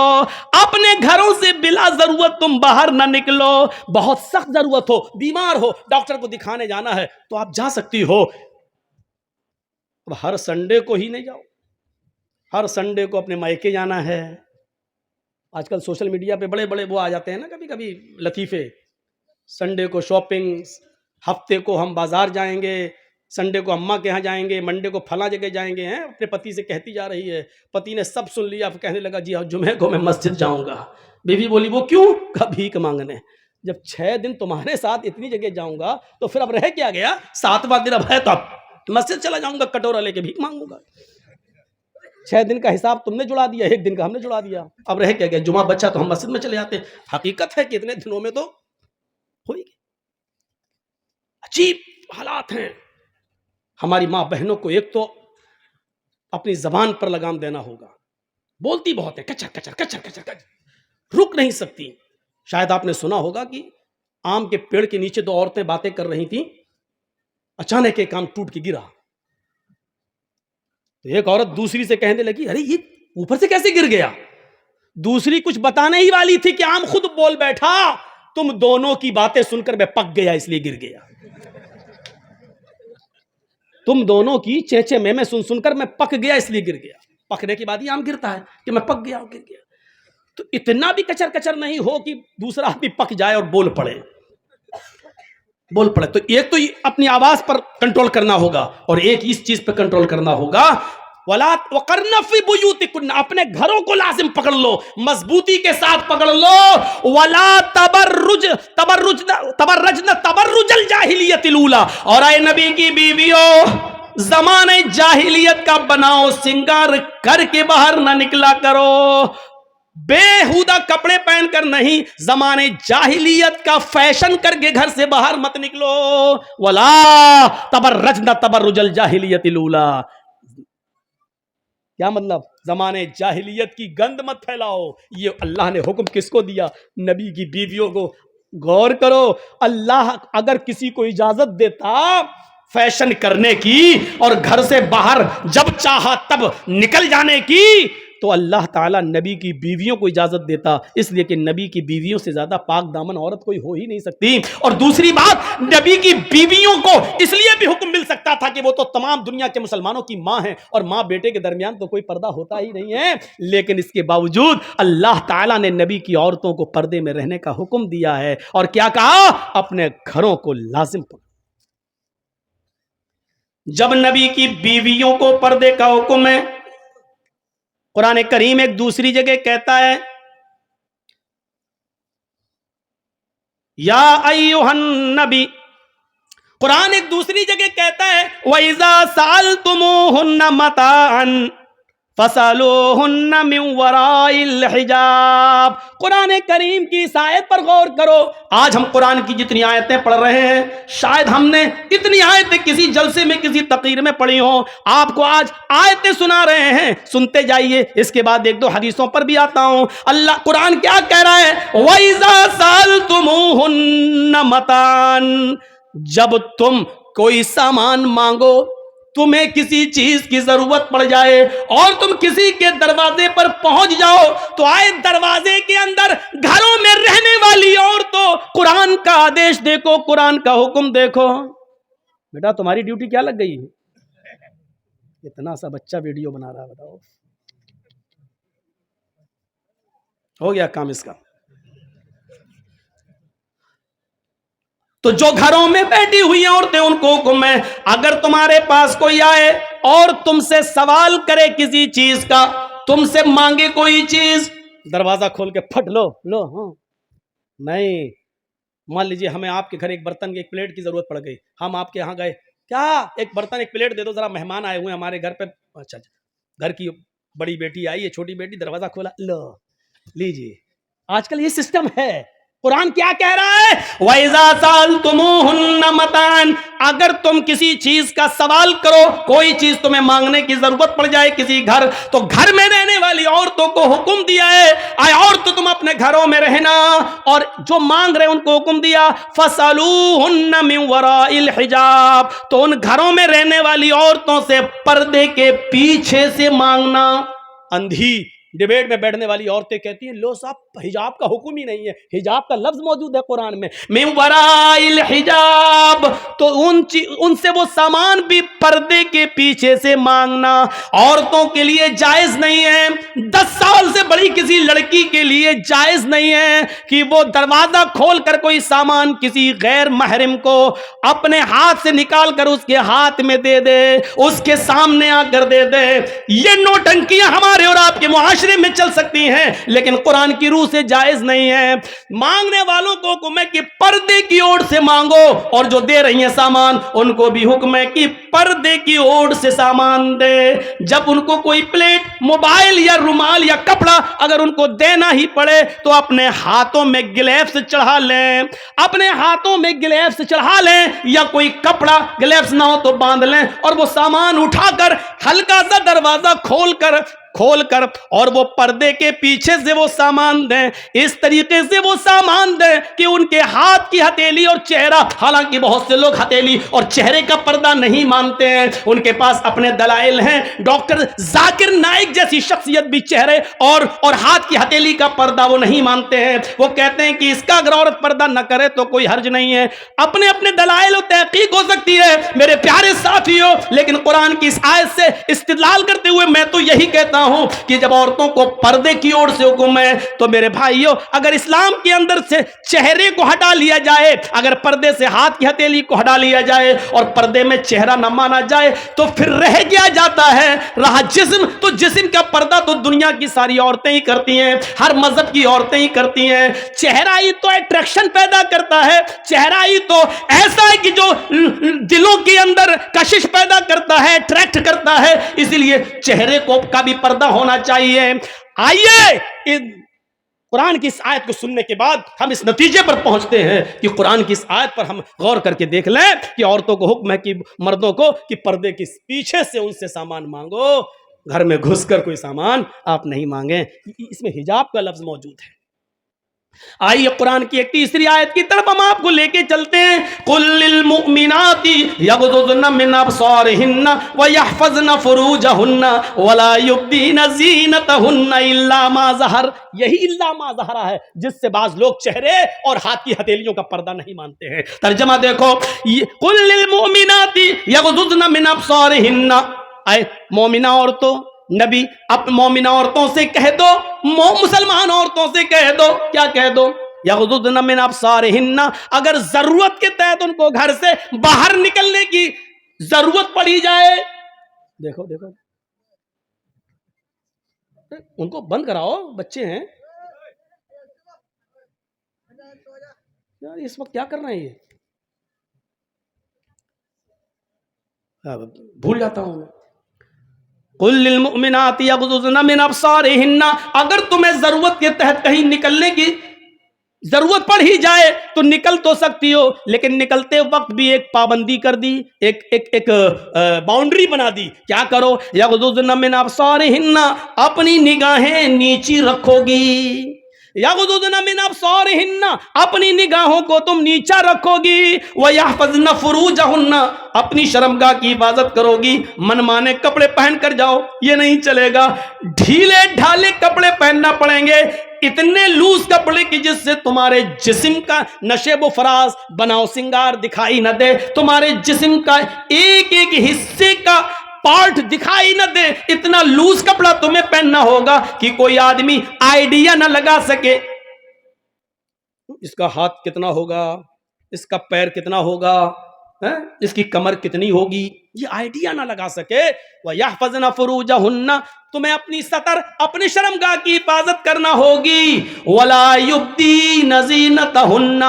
اپنے گھروں سے بلا ضرورت تم باہر نہ نکلو. بہت سخت ضرورت ہو, بیمار ہو, ڈاکٹر کو دکھانے جانا ہے تو آپ جا سکتی ہو. اب ہر سنڈے کو ہی نہیں جاؤ, ہر سنڈے کو اپنے مائکے جانا ہے. آج کل سوشل میڈیا پہ بڑے بڑے وہ آ جاتے ہیں نا کبھی کبھی لطیفے, سنڈے کو شاپنگ, ہفتے کو ہم بازار جائیں گے, سنڈے کو اماں کے ہاں جائیں گے, منڈے کو فلاں جگہ جائیں گے. ہیں اپنے پتی سے کہتی جا رہی ہے, پتی نے سب سن لیا, اب کہنے لگا جی جمعے کو میں مسجد جاؤں گا. بیوی بولی وہ کیوں؟ کہا بھیک مانگنے. جب 6 دن تمہارے ساتھ اتنی جگہ جاؤں گا تو پھر اب رہ کیا گیا؟ 7واں دن اب ہے تو اب مسجد چلا جاؤں گا, کٹورا لے کے بھیک مانگوں گا. 6 دن کا حساب تم نے جڑا دیا, 1 دن کا ہم نے جڑا دیا, اب رہ کیا گیا؟ جمعہ بچا تو ہم مسجد میں چلے جاتے. حقیقت ہے کہ اتنے دنوں میں تو ہوئی. عجیب حالات ہیں. ہماری ماں بہنوں کو ایک تو اپنی زبان پر لگام دینا ہوگا, بولتی بہت ہے, کچر کچر کچر کچر کچر, رک نہیں سکتی. شاید آپ نے سنا ہوگا کہ آم کے پیڑ کے نیچے 2 عورتیں باتیں کر رہی تھیں, اچانک ایک آم ٹوٹ کے گرا. تو ایک عورت دوسری سے کہنے لگی ارے یہ اوپر سے کیسے گر گیا؟ دوسری کچھ بتانے ہی والی تھی کہ آم خود بول بیٹھا, تم دونوں کی باتیں سن کر میں پک گیا اس لیے گر گیا. تم دونوں کی چیچے میں سن کر میں پک گیا اس لیے گر گیا. پکنے کے بعد ہی آم گرتا ہے کہ میں پک گیا گر گیا. تو اتنا بھی کچر کچر نہیں ہو کہ دوسرا آدمی پک جائے اور بول پڑے. تو ایک تو اپنی آواز پر کنٹرول کرنا ہوگا, اور ایک اس چیز پہ کنٹرول کرنا ہوگا وَقَرْنَ فِي بُيُوتِكُنَّ, اپنے گھروں کو لازم پکڑ لو, مضبوطی کے ساتھ پکڑ لو. وَلَا تَبَرَّجْنَ تَبَرُّجَ الْجَاهِلِيَّةِ الْأُولَىٰ, اور اے نبی کی بیویوں, زمانے جاہلیت کا بناؤ سنگار کر کے باہر نہ نکلا کرو. بےہودہ کپڑے پہن کر نہیں, زمانے جاہلیت کا فیشن کر کے گھر سے باہر مت نکلو. وَلَا تَبَرَّجْنَ تَبَرُّجَ الْجَاهِلِيَّةِ الْأُولَىٰ, کیا مطلب؟ زمانے جاہلیت کی گند مت پھیلاؤ. یہ اللہ نے حکم کس کو دیا؟ نبی کی بیویوں کو. غور کرو, اللہ اگر کسی کو اجازت دیتا فیشن کرنے کی اور گھر سے باہر جب چاہا تب نکل جانے کی, تو اللہ تعالیٰ نبی کی بیویوں کو اجازت دیتا, اس لیے کہ نبی کی بیویوں سے زیادہ پاک دامن عورت کوئی ہو ہی نہیں سکتی. اور دوسری بات, نبی کی بیویوں کو اس لیے بھی حکم مل سکتا تھا کہ وہ تو تمام دنیا کے مسلمانوں کی ماں ہیں, اور ماں بیٹے کے درمیان تو کوئی پردہ ہوتا ہی نہیں ہے. لیکن اس کے باوجود اللہ تعالیٰ نے نبی کی عورتوں کو پردے میں رہنے کا حکم دیا ہے, اور کیا کہا؟ اپنے گھروں کو لازم پکڑو. جب نبی کی بیویوں کو پردے کا حکم ہے, قرآن کریم ایک دوسری جگہ کہتا ہے یا ایھا النبی, قرآن ایک دوسری جگہ کہتا ہے وَإِذَا سَأَلْتُمُوهُنَّ مَتَاعًا فَاسْأَلُوهُنَّ مِنْ وَرَاءِ الْحِجَابِ. قرآن کریم کی اس آیت پر غور کرو. آج ہم قرآن کی جتنی آیتیں پڑھ رہے ہیں, شاید ہم نے اتنی آیتیں کسی جلسے میں کسی تقریر میں پڑھی ہوں. آپ کو آج آیتیں سنا رہے ہیں, سنتے جائیے, اس کے بعد 1-2 حدیثوں پر بھی آتا ہوں. اللہ قرآن کیا کہہ رہا ہے؟ وَإِذَا سَأَلْتُمُوهُنَّ مَتَاعًا, جب تم کوئی سامان مانگو, تمہیں کسی چیز کی ضرورت پڑ جائے اور تم کسی کے دروازے پر پہنچ جاؤ, تو آئے دروازے کے اندر گھروں میں رہنے والی عورتوں, قرآن کا آدیش دیکھو, قرآن کا حکم دیکھو. بیٹا تمہاری ڈیوٹی کیا لگ گئی؟ اتنا سا بچہ ویڈیو بنا رہا ہے, بتاؤ ہو گیا کام اس کا. تو جو گھروں میں بیٹھی ہوئی ہیں عورتیں, ان کو حکم ہے اگر تمہارے پاس کوئی آئے اور تم سے سوال کرے کسی چیز کا, تم سے مانگے کوئی چیز, دروازہ کھول کے پھٹ لو. ہاں نہیں, مان لیجیے ہمیں آپ کے گھر ایک برتن کی, ایک پلیٹ کی ضرورت پڑ گئی, ہم آپ کے یہاں گئے, کیا ایک برتن ایک پلیٹ دے دو ذرا, مہمان آئے ہوئے ہمارے گھر پہ. اچھا, گھر کی بڑی بیٹی آئی ہے, چھوٹی بیٹی, دروازہ کھولا, لو لیجیے. آج کل یہ سسٹم ہے, قرآن کیا کہہ رہا ہے؟ وَإِذَا سَأَلْتُمُوهُنَّ مَتَاعًا، اگر تم کسی چیز کا سوال کرو، کوئی چیز تمہیں مانگنے کی ضرورت پڑ جائے کسی گھر، تو گھر میں رہنے والی عورتوں کو حکم دیا ہے اے عورتوں تم اپنے گھروں میں رہنا، اور جو مانگ رہے ان کو حکم دیا فَاسْأَلُوهُنَّ مِنْ وَرَاءِ الْحِجَابِ، تو ان گھروں میں رہنے والی عورتوں سے پردے کے پیچھے سے مانگنا۔ اندھی ڈیبیٹ میں بیٹھنے والی عورتیں کہتی ہیں لو صاحب حجاب کا حکم ہی نہیں ہے، حجاب کا لفظ موجود ہے قرآن میں، من وراء الحجاب، تو ان سے وہ سامان بھی پردے کے پیچھے سے مانگنا عورتوں کے لیے جائز نہیں ہے۔ 10 سال سے بڑی کسی لڑکی کے لیے جائز نہیں ہے کہ وہ دروازہ کھول کر کوئی سامان کسی غیر محرم کو اپنے ہاتھ سے نکال کر اس کے ہاتھ میں دے دے، اس کے سامنے آ کر دے دے۔ یہ نوٹنکیاں ہمارے اور آپ کے معاشرے میں چل سکتی ہیں لیکن قرآن کی روح سے جائز نہیں ہے۔ مانگنے والوں کو حکم ہے کہ پردے کی اوٹ سے مانگو، اور جو دے رہی ہیں سامان ان کو بھی حکم ہے کہ پردے کی اوٹ سے سامان دے۔ جب ان کو کوئی پلیٹ، موبائل یا رومال یا کپڑا اگر ان کو دینا ہی پڑے تو اپنے ہاتھوں میں گلیوز چڑھا لیں، اپنے ہاتھوں میں گلیوز چڑھا لیں، یا کوئی کپڑا گلیوز نہ ہو تو باندھ لیں، اور وہ سامان اٹھا کر ہلکا سا دروازہ کھول کر اور وہ پردے کے پیچھے سے وہ سامان دیں، اس طریقے سے وہ سامان دیں کہ ان کے ہاتھ کی ہتھیلی اور چہرہ، حالانکہ بہت سے لوگ ہتھیلی اور چہرے کا پردہ نہیں مانتے ہیں، ان کے پاس اپنے دلائل ہیں۔ ڈاکٹر ذاکر نائک جیسی شخصیت بھی چہرے اور ہاتھ کی ہتھیلی کا پردہ وہ نہیں مانتے ہیں، وہ کہتے ہیں کہ اس کا اگر عورت پردہ نہ کرے تو کوئی حرج نہیں ہے۔ اپنے دلائل و تحقیق ہو سکتی ہے میرے پیارے ساتھیوں، لیکن قرآن کی اس آیت سے استدلال کرتے ہوئے میں تو یہی کہتا ہوں کہ جب عورتوں کو پردے کی اوٹ سے حکم ہے تو میرے بھائیوں، اگر اسلام کے اندر سے چہرے کو ہٹا لیا جائے، اگر پردے سے ہاتھ کی ہتھیلی کو ہٹا لیا جائے اور پردے میں چہرہ نہ مانا جائے تو پھر رہ کیا جاتا ہے؟ رہا جسم، تو جسم کا پردہ تو دنیا کی ساری عورتیں ہی کرتی ہیں، ہر مذہب کی عورتیں ہی کرتی ہیں۔ چہرہ ہی تو اٹریکشن پیدا کرتا ہے، چہرہ ہی تو ایسا ہے کہ جو دلوں کے اندر کشش پیدا کرتا ہے، اٹریکٹ کرتا ہے، اسی لیے چہرے کو کا بھی پردہ ہونا چاہیے۔ آئیے قرآن کی اس آیت کو سننے کے بعد ہم اس نتیجے پر پہنچتے ہیں کہ قرآن کی اس آیت پر ہم غور کر کے دیکھ لیں کہ عورتوں کو حکم ہے کہ مردوں کو کہ پردے کے پیچھے سے ان سے سامان مانگو، گھر میں گھس کر کوئی سامان آپ نہیں مانگیں۔ اس میں حجاب کا لفظ موجود ہے۔ آئیے قرآن کی ایک تیسری آیت کی طرف ہم آپ کو لے کے چلتے ہیں۔ قُل لِّلْمُؤْمِنَاتِ يَغْضُضْنَ مِنْ أَبْصَارِهِنَّ وَيَحْفَظْنَ فُرُوجَهُنَّ وَلَا يُبْدِينَ زِينَتَهُنَّ إِلَّا مَا ظَهَرَ، یہی الا ما ظہر ہے جس سے بعض لوگ چہرے اور ہاتھ کی ہتھیلیوں کا پردہ نہیں مانتے ہیں۔ ترجمہ دیکھو، قُل لِّلْمُؤْمِنَاتِ يَغْضُضْنَ مِنْ أَبْصَارِهِنَّ، اے مومنہ عورتوں، نبی اپنے مومنہ عورتوں سے کہہ دو، مسلمان عورتوں سے کہہ دو، کیا کہہ دو؟ یغضضن من ابصارہن، اگر ضرورت کے تحت ان کو گھر سے باہر نکلنے کی ضرورت پڑی جائے، دیکھو ان کو بند کراؤ، بچے ہیں یار، اس وقت کیا کر رہے ہیں یہ؟ بھول جاتا ہوں میں۔ قُل لِّلْمُؤْمِنَاتِ يَغْضُضْنَ مِنْ أَبْصَارِهِنَّ، اگر تمہیں ضرورت کے تحت کہیں نکلنے کی ضرورت پڑ ہی جائے تو نکل تو سکتی ہو، لیکن نکلتے وقت بھی ایک پابندی کر دی، ایک باؤنڈری بنا دی۔ کیا کرو؟ یغضضن من ابصارہن، اپنی نگاہیں نیچی رکھو گی۔ یغضضن من ابصارہن، اپنی نگاہوں کو تم نیچا رکھو گی۔ ویحفظن فروجہن، اپنی شرمگاہ کی حفاظت کرو گی۔ من مانے کپڑے پہن کر جاؤ یہ نہیں چلے گا، ڈھیلے ڈھالے کپڑے پہننا پڑیں گے، اتنے لوز کپڑے کی جس سے تمہارے جسم کا نشیب و فراز، بناؤ سنگار دکھائی نہ دے، تمہارے جسم کا ایک ایک حصے کا پارٹ دکھائی نہ دے، اتنا لوز کپڑا تمہیں پہننا ہوگا کہ کوئی آدمی آئیڈیا نہ لگا سکے اس کا ہاتھ کتنا ہوگا، اس کا پیر کتنا ہوگا، اس کی کمر کتنی ہوگی، یہ آئیڈیا نہ لگا سکے۔ وَيَحْفَظْنَ فُرُوجَهُنَّ، تمہیں اپنی سطر، اپنی شرمگاہ کی حفاظت کرنا ہوگی۔ وَلَا يُبْدِينَ زِينَتَهُنَّ،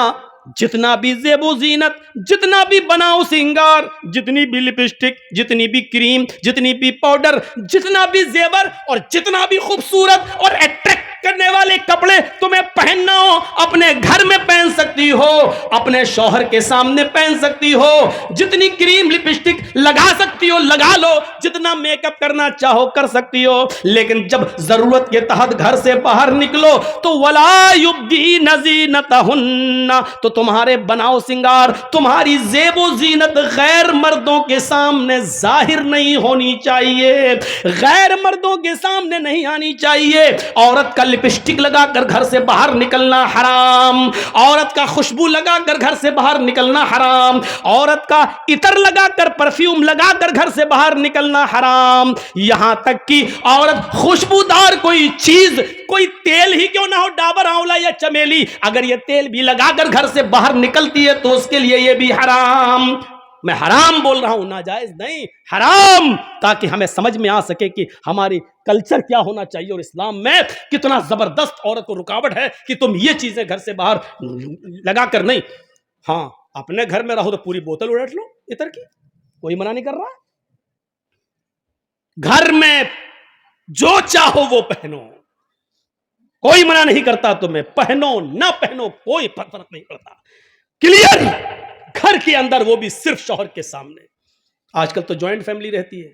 جتنا بھی زیب و زینت، جتنا بھی بناؤ سنگار، جتنی بھی لپسٹک، جتنی بھی کریم، جتنی بھی پاؤڈر، جتنا بھی زیور اور جتنا بھی خوبصورت اور اٹریکٹ کرنے والے کپڑے تمہیں پہننا ہو اپنے گھر میں پہن سکتی ہو, اپنے شوہر کے سامنے پہن سکتی ہو, جتنی کریم لپسٹک لگا سکتی ہو لگا لو, جتنا میک اپ کرنا چاہو کر سکتی ہو, لیکن جب ضرورت کے تحت گھر سے باہر نکلو تو وَلَا يُبْدِينَ زِينَتَهُنَّ, تو تمہارے بناؤ سنگار, تمہاری زیب و زینت غیر مردوں کے سامنے ظاہر نہیں ہونی چاہیے, غیر مردوں کے سامنے نہیں آنی چاہیے. عورت کا لپسٹک لگا کر گھر سے باہر نکلنا حرام, عورت کا خوشبو لگا کر گھر سے باہر نکلنا حرام, عورت کا عطر لگا کر پرفیوم لگا کر گھر سے باہر نکلنا حرام. یہاں تک کہ عورت خوشبودار کوئی چیز, کوئی تیل ہی کیوں نہ ہو, ڈابر آنولا یا چمیلی, اگر یہ تیل بھی لگا کر گھر سے باہر نکلتی ہے تو اس کے لیے یہ بھی حرام. میں حرام بول رہا ہوں, ناجائز نہیں, حرام, تاکہ ہمیں سمجھ میں آ سکے کہ ہماری کلچر کیا ہونا چاہیے اور اسلام میں کتنا زبردست عورت کو رکاوٹ ہے کہ تم یہ چیزیں گھر سے باہر لگا کر نہیں. ہاں اپنے گھر میں رہو تو پوری بوتل اڑٹ لو عطر کی, کوئی منع نہیں کر رہا. گھر میں جو چاہو وہ پہنو, کوئی منع نہیں کرتا تمہیں, پہنو نہ پہنو کوئی فرق نہیں پڑتا. کلیئر, گھر کے اندر وہ بھی صرف شوہر کے سامنے. آج کل تو جوائنٹ فیملی رہتی ہے,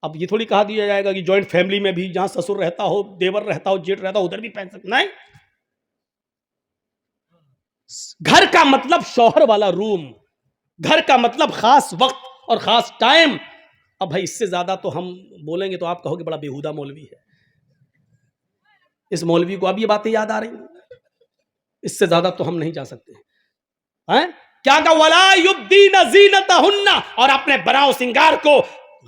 اب یہ تھوڑی کہا دیا جائے گا کہ جوائنٹ فیملی میں بھی جہاں سسر رہتا ہو, دیور رہتا ہو, جیٹ رہتا ہو, ادھر بھی پہن سکتے. نہیں, گھر کا مطلب شوہر والا روم, گھر کا مطلب خاص وقت اور خاص ٹائم. اب بھائی اس سے زیادہ تو ہم بولیں گے تو آپ کہو کہ بڑا بیہودہ مولوی ہے, اس مولوی کو اب یہ باتیں یاد آ رہی ہیں, اس سے زیادہ تو ہم نہیں جا سکتے. کیا کہا, وَلَا يُبْدِينَ زِينَتَهُنَّ, اور اپنے بناؤ سنگار کو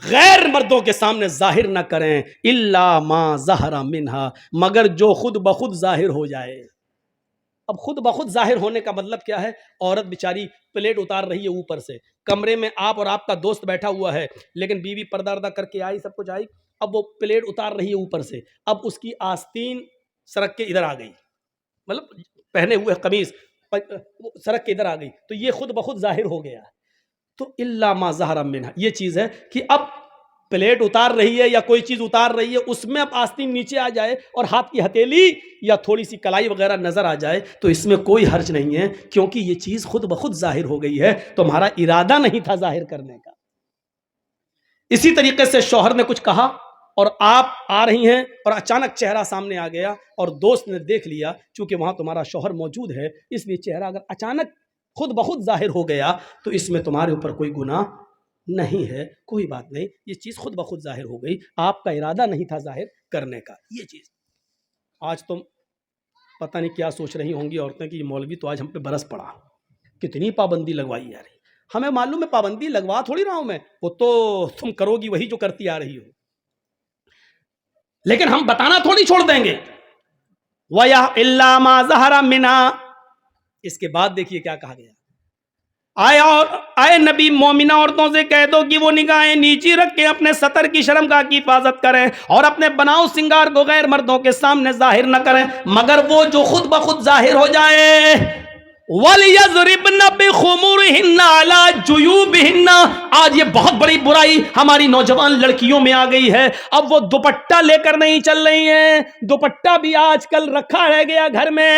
غیر مردوں کے سامنے ظاہر نہ کریں, إِلَّا مَا ظَهَرَ مِنْهَا, مگر جو خود بخود ظاہر ہو جائے. اب خود بخود ظاہر ہونے کا مطلب کیا ہے, عورت بیچاری پلیٹ اتار رہی ہے اوپر سے, کمرے میں آپ اور آپ کا دوست بیٹھا ہوا ہے, لیکن بیوی پردہ اردہ کر کے آئی, سب کچھ آئی, اب وہ پلیٹ اتار رہی ہے اوپر سے, اب اس کی آستین سرک کے ادھر آ گئی, مطلب پہنے ہوئے قمیص سرک کے ادھر آ گئی, تو یہ خود بخود ظاہر ہو گیا. تو الا ما ظہر منها, یہ چیز ہے کہ اب پلیٹ اتار رہی ہے یا کوئی چیز اتار رہی ہے, اس میں اب آستین نیچے آ جائے اور ہاتھ کی ہتھیلی یا تھوڑی سی کلائی وغیرہ نظر آ جائے تو اس میں کوئی حرج نہیں ہے, کیونکہ یہ چیز خود بخود ظاہر ہو گئی ہے, تمہارا ارادہ نہیں تھا ظاہر کرنے کا. اسی طریقے سے شوہر نے کچھ کہا اور آپ آ رہی ہیں اور اچانک چہرہ سامنے آ گیا اور دوست نے دیکھ لیا, چونکہ وہاں تمہارا شوہر موجود ہے اس لیے چہرہ اگر اچانک خود بخود ظاہر ہو گیا تو اس میں تمہارے اوپر کوئی گناہ نہیں ہے, کوئی بات نہیں, یہ چیز خود بخود ظاہر ہو گئی, آپ کا ارادہ نہیں تھا ظاہر کرنے کا. یہ چیز آج تم پتہ نہیں کیا سوچ رہی ہوں گی عورتیں کہ یہ مولوی تو آج ہم پہ برس پڑا, کتنی پابندی لگوائی جا رہی. ہمیں معلوم ہے پابندی لگوا تھوڑی رہا ہوں میں, وہ تو تم کرو گی وہی جو کرتی آ رہی ہو, لیکن ہم بتانا تھوڑی چھوڑ دیں گے. وَيَا إِلَّا مَا ظَهَرَ مِنْهَا, اس کے بعد دیکھیے کیا کہا گیا, آئے نبی مومنہ عورتوں سے کہہ دو کہ وہ نگاہیں نیچی رکھ کے اپنے سطر کی شرمگاہ کی حفاظت کریں اور اپنے بناؤ سنگار کو غیر مردوں کے سامنے ظاہر نہ کریں, مگر وہ جو خود بخود ظاہر ہو جائے. وَلْيَضْرِبْنَ بِخُمُرِهِنَّ عَلَى جُيُوبِهِنَّ, آج یہ بہت بڑی برائی ہماری نوجوان لڑکیوں میں آ گئی ہے. اب وہ دوپٹہ لے کر نہیں چل رہی ہیں, دوپٹہ بھی آج کل رکھا رہ گیا گھر میں,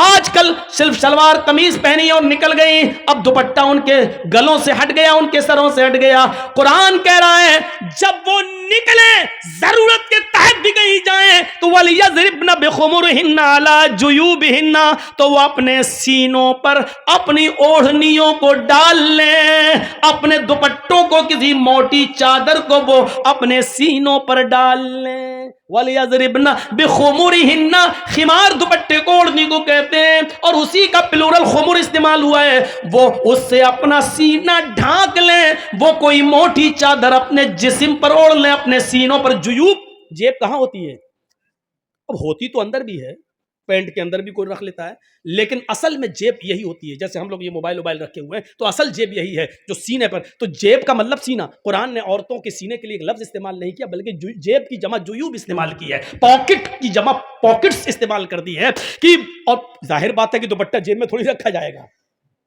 آج کل صرف شلوار قمیض پہنی اور نکل گئی, اب دوپٹہ ان کے گلوں سے ہٹ گیا, ان کے سروں سے ہٹ گیا. قرآن کہہ رہا ہے جب وہ نکلے ضرورت کے تحت بھی کہیں جائیں تو وَلْيَضْرِبْنَ بِخُمُرِهِنَّ عَلَى جُيُوبِهِنَّ, تو وہ اپنے سینوں پر اپنی اوڑھنیوں کو ڈال لیں, اپنے دوپٹوں کو, کسی موٹی چادر کو وہ اپنے سینوں پر ڈال لیں. وَلْيَضْرِبْنَ بِخُمُرِهِنَّ, خمار دوپٹے کو اوڑھنی کو کہتے ہیں اور اسی کا پلورل خمر استعمال ہوا ہے. وہ اس سے اپنا سینہ ڈھانک لیں, وہ کوئی موٹی چادر اپنے جسم پر اوڑھ لیں, اپنے سینوں پر. جیوب, جیب کہاں ہوتی ہے؟ اب ہوتی تو اندر بھی ہے, پینٹ کے اندر بھی کوئی رکھ لیتا ہے, لیکن اصل میں جیب یہی ہوتی ہے. جیسے ہم لوگ یہ موبائل رکھے ہوئے ہیں تو اصل جیب یہی ہے جو سینے پر. تو جیب کا مطلب سینہ. قرآن نے عورتوں کے سینے کے لیے ایک لفظ استعمال نہیں کیا بلکہ جیب کی جمع جیوب استعمال کی ہے, پاکٹ کی جمع پاکٹس استعمال کر دی ہے کہ, اور ظاہر بات ہے کہ دوپٹہ جیب میں تھوڑی رکھا جائے گا,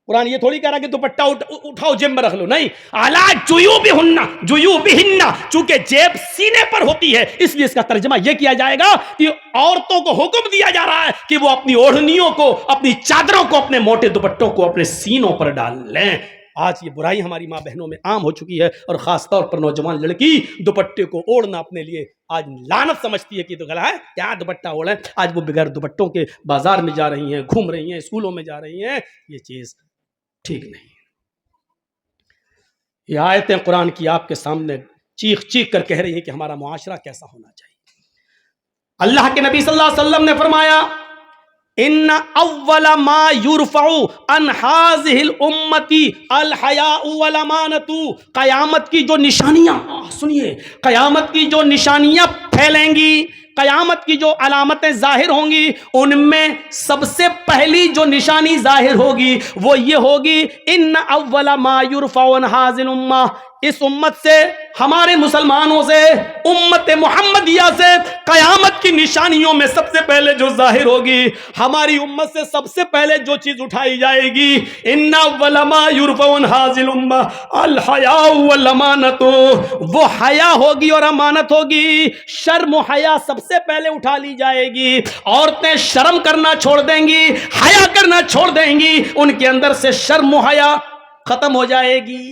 قرآن یہ تھوڑی کہہ رہا کہ دوپٹہ اٹھاؤ جیب میں رکھ لو، نہیں، اعلیٰ جیوبہن، چونکہ جیب سینے پر ہوتی ہے اس لیے اس کا ترجمہ یہ کیا جائے گا کہ عورتوں کو حکم دیا جا رہا ہے کہ وہ اپنی اوڑھنیوں کو، اپنی چادروں کو، اپنے موٹے دوپٹوں کو اپنے سینوں پر ڈال لیں۔ آج یہ برائی ہماری ماں بہنوں میں عام ہو چکی ہے، اور خاص طور پر نوجوان لڑکی دوپٹے کو اوڑھنا اپنے لیے آج لعنت سمجھتی ہے کہ تو غلط ہے، کیا دوپٹہ اوڑھیں۔ آج وہ بغیر دوپٹوں کے بازار میں جا رہی ہیں، گھوم رہی ہیں، اسکولوں میں جا رہی ہیں، یہ چیز ٹھیک نہیں۔ یہ آیتیں قرآن کی آپ کے سامنے چیخ چیخ کر کہہ رہی ہیں کہ ہمارا معاشرہ کیسا ہونا چاہیے۔ اللہ کے نبی صلی اللہ علیہ وسلم نے فرمایا ان اول ما یرفع عن هذه الامه الحیاء والامانۃ، قیامت کی جو نشانیاں، سنیے، قیامت کی جو نشانیاں پھیلیں گی، قیامت کی جو علامتیں ظاہر ہوں گی، ان میں سب سے پہلی جو نشانی ظاہر ہوگی وہ یہ ہوگی ان اول ما یرفع عن هذه الامه، اس امت سے، ہمارے مسلمانوں سے، امت محمدیہ سے قیامت کی نشانیوں میں سب سے پہلے جو ظاہر ہوگی، ہماری امت سے سب سے پہلے جو چیز اٹھائی جائے گی، ان اول ما یرفع عن هذه الامه الحیاء والامانۃ، وہ حیا ہوگی اور امانت ہوگی۔ شرم و حیا سب سے پہلے اٹھا لی جائے گی، عورتیں شرم کرنا چھوڑ دیں گی، حیا کرنا چھوڑ دیں گی، ان کے اندر سے شرم و حیا ختم ہو جائے گی۔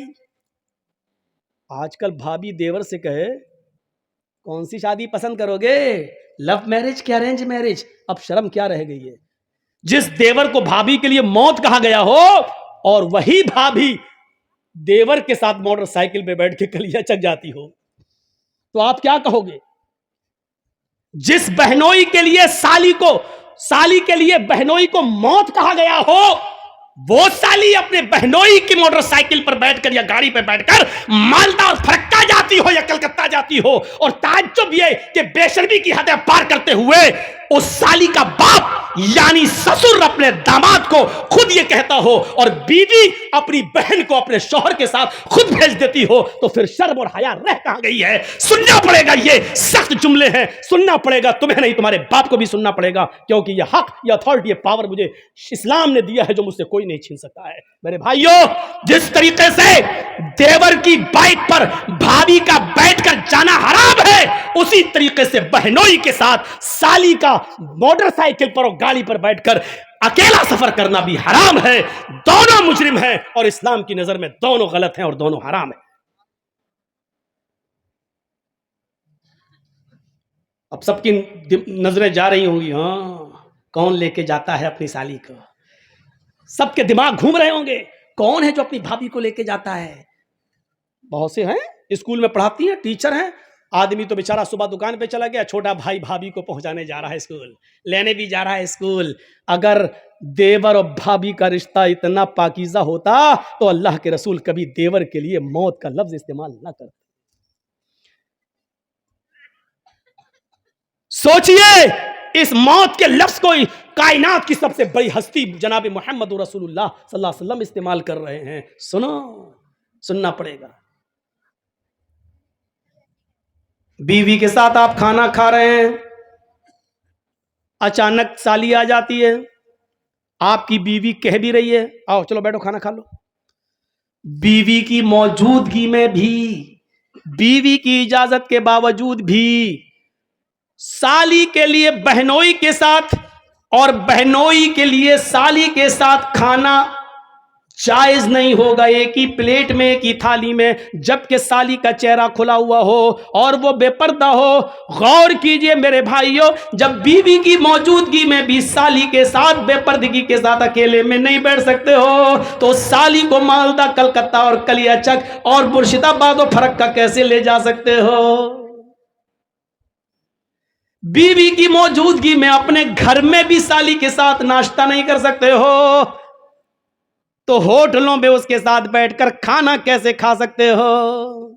آج کل بھابھی دیور سے کہے کون سی شادی پسند کرو گے، لو میرج کہ ارینج میرج، اب شرم کیا رہ گئی ہے؟ جس دیور کو بھابھی کے لیے موت کہا گیا ہو، اور وہی بھابھی دیور کے ساتھ موٹر سائیکل پہ بیٹھ کے کلیہ چک جاتی ہو، تو آپ کیا کہو گے؟ جس بہنوئی کے لیے سالی کے لیے بہنوئی کو موت کہا گیا ہو، وہ سالی اپنے بہنوئی کی موٹر سائیکل پر بیٹھ کر یا گاڑی پر بیٹھ کر مالدہ اور فرکا جاتی ہو یا کلکتہ جاتی ہو، اور تعجب یہ کہ بے شرمی کی حدیں پار کرتے ہوئے اس سالی کا باپ یعنی سسر اپنے داماد کو خود یہ کہتا ہو، اور بیوی اپنی بہن کو اپنے شوہر کے ساتھ خود بھیج دیتی ہو، تو پھر شرم اور حیا رہ کہاں گئی ہے؟ سننا پڑے گا، یہ سخت جملے ہیں، سننا پڑے گا، تمہیں نہیں تمہارے باپ کو بھی سننا پڑے گا، کیونکہ یہ حق، یہ اتھارٹی، یہ پاور مجھے اسلام نے دیا ہے جو مجھ سے کوئی نہیں چھین سکتا ہے۔ میرے بھائیوں، جس طریقے سے دیور کی بائک پر بھابھی کا بیٹھ کر جانا حرام ہے، اسی طریقے سے بہنوئی کے ساتھ سالی کا موٹر سائیکل پر اور گاڑی پر بیٹھ کر اکیلا سفر کرنا بھی حرام ہے۔ دونوں مجرم ہیں، اور اسلام کی نظر میں دونوں غلط ہیں اور دونوں حرام ہیں۔ اب سب کی نظریں جا رہی ہوں گی، ہاں کون لے کے جاتا ہے اپنی سالی کو؟ سب کے دماغ گھوم رہے ہوں گے، کون ہے جو اپنی بھابھی کو لے کے جاتا ہے؟ بہت سے ہیں، اسکول میں پڑھاتی ہیں، ٹیچر ہیں، آدمی تو بیچارہ صبح دکان پہ چلا گیا، چھوٹا بھائی بھابھی کو پہنچانے جا رہا ہے اسکول، لینے بھی جا رہا ہے اسکول۔ اگر دیور اور بھابھی کا رشتہ اتنا پاکیزہ ہوتا تو اللہ کے رسول کبھی دیور کے لیے موت کا لفظ استعمال نہ کرتے۔ سوچئے، اس موت کے لفظ کو کائنات کی سب سے بڑی ہستی جناب محمد رسول اللہ صلی اللہ علیہ وسلم استعمال کر رہے ہیں۔ سننا پڑے گا۔ بیوی کے ساتھ آپ کھانا کھا رہے ہیں، اچانک سالی آ جاتی ہے، آپ کی بیوی کہہ بھی رہی ہے آؤ چلو بیٹھو کھانا کھا لو، بیوی کی موجودگی میں بھی، بیوی کی اجازت کے باوجود بھی سالی کے لیے بہنوئی کے ساتھ اور بہنوئی کے لیے سالی کے ساتھ کھانا جائز نہیں ہوگا، ایک ہی پلیٹ میں، ایک ہی تھالی میں، جبکہ سالی کا چہرہ کھلا ہوا ہو اور وہ بے پردہ ہو۔ غور کیجئے میرے بھائیوں، جب بیوی کی موجودگی میں بھی سالی کے ساتھ بے پردگی کے ساتھ اکیلے میں نہیں بیٹھ سکتے ہو، تو سالی کو مالدہ، کلکتہ اور کلیہ چک اور مرشد آباد و فرکا کیسے لے جا سکتے ہو؟ بیوی کی موجودگی میں اپنے گھر میں بھی سالی کے ساتھ ناشتہ نہیں کر سکتے ہو، تو ہوٹلوں میں اس کے ساتھ بیٹھ کر کھانا کیسے کھا سکتے ہو؟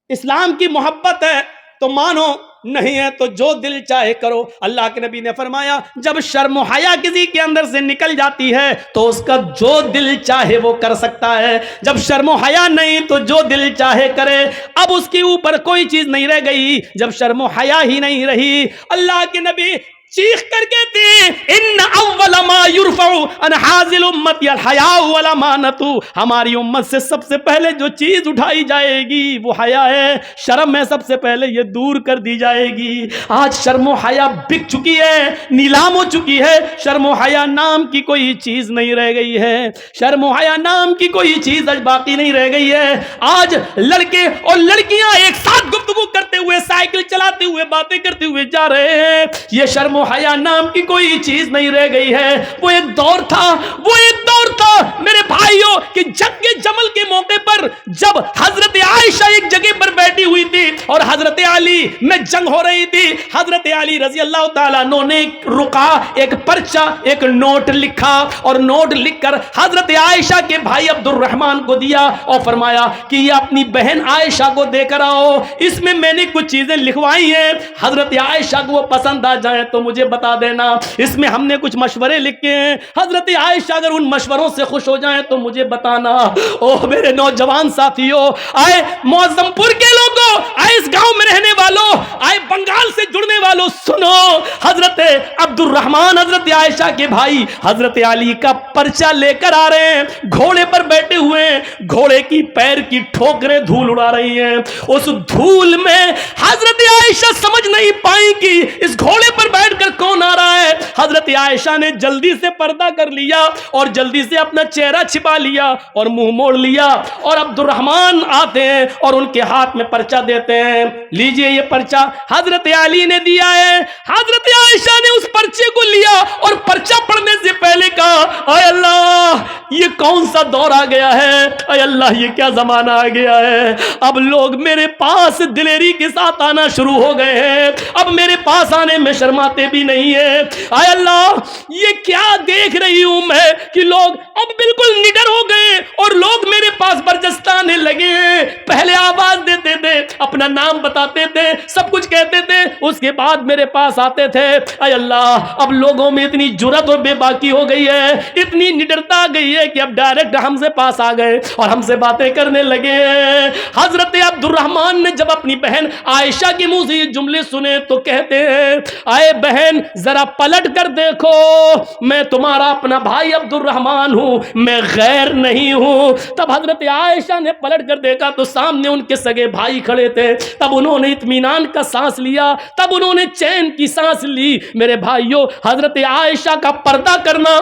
اسلام کی محبت ہے تو مانو، نہیں ہے تو جو دل چاہے کرو۔ اللہ کے نبی نے فرمایا جب شرم و حیا کسی کے اندر سے نکل جاتی ہے تو اس کا جو دل چاہے وہ کر سکتا ہے، جب شرم و حیا نہیں تو جو دل چاہے کرے۔ اب اس کے اوپر کوئی چیز نہیں رہ گئی، جب شرم و حیا ہی نہیں رہی۔ اللہ کے نبی چیخ کر کہتے ان اول ما یرفع عن حاذل امت الحیاء والامانۃ، ہماری امت سے سب سے پہلے جو چیز اٹھائی جائے گی وہ حیا ہے، شرم ہے، سب سے پہلے یہ دور کر دی جائے گی۔ آج شرم و حیا بک چکی ہے، نیلام ہو چکی ہے، شرم و حیا نام کی کوئی چیز نہیں رہ گئی ہے، شرم و حیا نام کی کوئی چیز آج باقی نہیں رہ گئی ہے۔ آج لڑکے اور لڑکیاں ایک ساتھ گفتگو کرتے ہوئے، سائیکل چلاتے ہوئے، باتیں کرتے ہوئے جا رہے ہیں، یہ شرم و حیا نام کی کوئی چیز نہیں رہ گئی ہے۔ وہ ایک دور تھا، وہ ایک دور تھا میرے بھائیوں کہ جنگ جمل کے موقع پر جب حضرت عائشہ ایک جگہ پر بیٹھی ہوئی تھی اور حضرت علی میں جنگ ہو رہی تھی، حضرت علی رضی اللہ تعالیٰ عنہ نے ایک رکا، ایک پرچہ، ایک نوٹ لکھا اور نوٹ لکھ کر حضرت عائشہ کے بھائی عبد الرحمن کو دیا اور فرمایا کہ یہ اپنی بہن عائشہ کو دے کر آؤ، اس میں نے کچھ چیزیں لکھوائی ہیں، حضرت عائشہ کو وہ پسند آ جائیں تو مجھے بتا دینا، اس میں ہم نے کچھ مشورے لکھے ہیں، حضرت عائشہ اگر ان مشوروں سے خوش ہو جائیں تو مجھے بتانا۔ اوہ میرے نوجوان ساتھیوں، آئے معظم پور کے لوگوں، آئے اس گاؤں میں رہنے والوں، آئے بنگال سے جڑنے والوں، سنو، حضرت عبد الرحمن حضرت عائشہ کے بھائی حضرت علی کا پرچہ لے کر آ رہے ہیں، گھوڑے پر بیٹھے ہوئے ہیں، گھوڑے کی پیر کی ٹھوکریں دھول اڑا رہی ہیں، اس دھول میں حضرت عائشہ سمجھ نہیں پائیں کہ اس گھوڑے پر بیٹھ کر کون آ رہا ہے۔ حضرت عائشہ نے جلدی سے پردہ کر لیا اور جلدی سے اپنا چہرہ چھپا لیا اور منہ موڑ لیا، اور عبد الرحمن آتے ہیں اور ان کے ہاتھ میں پرچہ دیتے ہیں، لیجئے یہ پرچہ حضرت علی نے دیا ہے۔ حضرت عائشہ نے اس پرچے کو لیا اور پرچہ پڑھنے سے پہلے کہا، اے اللہ یہ کون سا دور آ گیا ہے، اے اللہ یہ کیا زمانہ آ گیا ہے، اب لوگ میرے پاس دلیری کے ساتھ آنا شروع ہو گئے ہیں، اب میرے پاس آنے میں شرماتے بھی نہیں ہیں، اے اللہ یہ کیا دیکھ رہی ہوں میں کہ لوگ اب بالکل نڈر ہو گئے اور لوگ میرے پاس برجستہ آنے لگے ہیں، پہلے آواز دیتے تھے، اپنا نام بتاتے تھے، سب کچھ کہتے تھے، اس کے بعد میرے پاس آتے تھے، اے اللہ اب لوگوں میں اتنی جرات اور بے باکی ہو گئی ہے، اتنی نڈرتا آ گئی ہے کہ اب ڈائریکٹ ہم سے پاس آ گئے اور ہم سے باتیں کرنے لگے ہیں۔ حضرت عبد الرحمن نے جب اپنی بہن عائشہ کے منہ سے یہ جملے سنے تو کہتے ہیں، اے بہن ذرا پلٹ کر دیکھو، میں تمہارا اپنا بھائی عبد الرحمن ہوں، میں غیر نہیں ہوں۔ تب حضرت عائشہ نے پلٹ کر دیکھا تو سامنے ان کے سگے بھائی کھڑے تھے، تب انہوں نے اطمینان کا سانس لیا، تب انہوں نے چین کی سانس لی۔ میرے بھائیوں، حضرت عائشہ کا پردہ کرنا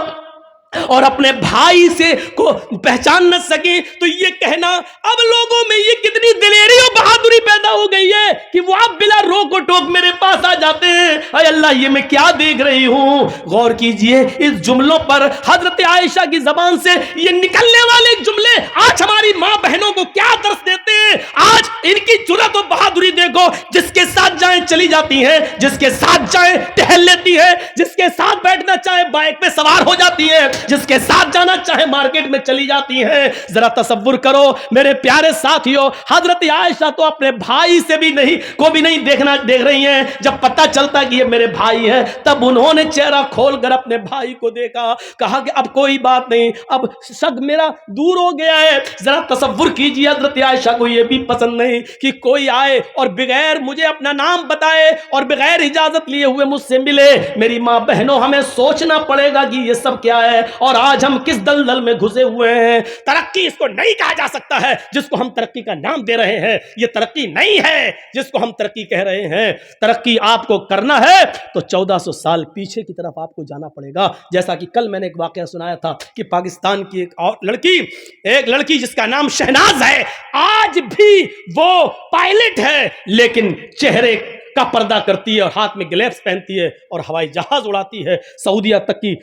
اور اپنے بھائی سے کو پہچان نہ سکیں تو یہ کہنا اب لوگوں میں یہ کتنی دلیری اور بہادری پیدا ہو گئی ہے کہ وہ اب بلا روک و ٹوک میرے پاس آ جاتے ہیں۔ اے اللہ یہ میں کیا دیکھ رہی ہوں، غور کیجئے اس جملوں پر، حضرت عائشہ کی زبان سے یہ نکلنے والے جملے آج ہماری ماں بہنوں کو کیا درس دیتے ہیں۔ آج ان کی جرات و بہادری دیکھو، جس کے ساتھ جائیں چلی جاتی ہیں، جس کے ساتھ جائیں ٹہل لیتی ہے، جس کے ساتھ بیٹھنا چاہے بائک پہ سوار ہو جاتی ہے، جس کے ساتھ جانا چاہے مارکیٹ میں چلی جاتی ہیں۔ ذرا تصور کرو میرے پیارے ساتھیوں، حضرت عائشہ تو اپنے بھائی سے بھی نہیں دیکھ رہی ہیں، جب پتہ چلتا کہ یہ میرے بھائی ہے تب انہوں نے چہرہ کھول کر اپنے بھائی کو دیکھا، کہا کہ اب کوئی بات نہیں، اب شک میرا دور ہو گیا ہے۔ ذرا تصور کیجیے حضرت عائشہ کو یہ بھی پسند نہیں کہ کوئی آئے اور بغیر مجھے اپنا نام بتائے اور بغیر اجازت لیے ہوئے مجھ سے ملے۔ میری ماں بہنوں ہمیں سوچنا پڑے گا کہ یہ سب کیا ہے اور آج ہم کس دلدل میں گھسے ہوئے ہیں۔ ترقی اس کو نہیں کہا جا سکتا ہے جس کو ہم ترقی کا نام دے رہے ہیں، یہ ترقی نہیں ہے جس کو ہم ترقی کہہ رہے ہیں۔ ترقی آپ کو کرنا ہے تو 1400 سال پیچھے کی طرف آپ کو جانا پڑے گا۔ جیسا کہ کل میں نے ایک واقعہ سنایا تھا کہ پاکستان کی ایک لڑکی جس کا نام شہناز ہے، آج بھی وہ پائلٹ ہے لیکن چہرے کا پردہ کرتی ہے اور ہاتھ میں گلیوز پہنتی ہے اور ہوائی جہاز اڑاتی ہے، سعودیہ تک کی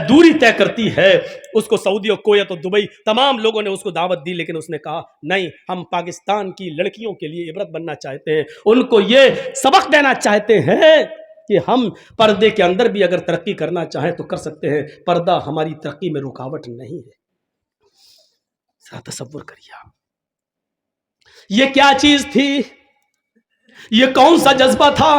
دوری طے کرتی ہے۔ اس کو سعودی اور کویت اور دبئی تمام لوگوں نے اس کو دعوت دی، لیکن اس نے کہا نہیں، ہم پاکستان کی لڑکیوں کے لیے عبرت بننا چاہتے ہیں، ان کو یہ سبق دینا چاہتے ہیں کہ ہم پردے کے اندر بھی اگر ترقی کرنا چاہیں تو کر سکتے ہیں، پردہ ہماری ترقی میں رکاوٹ نہیں ہے۔ ذرا تصور کریے یہ کیا چیز تھی، یہ کون سا جذبہ تھا۔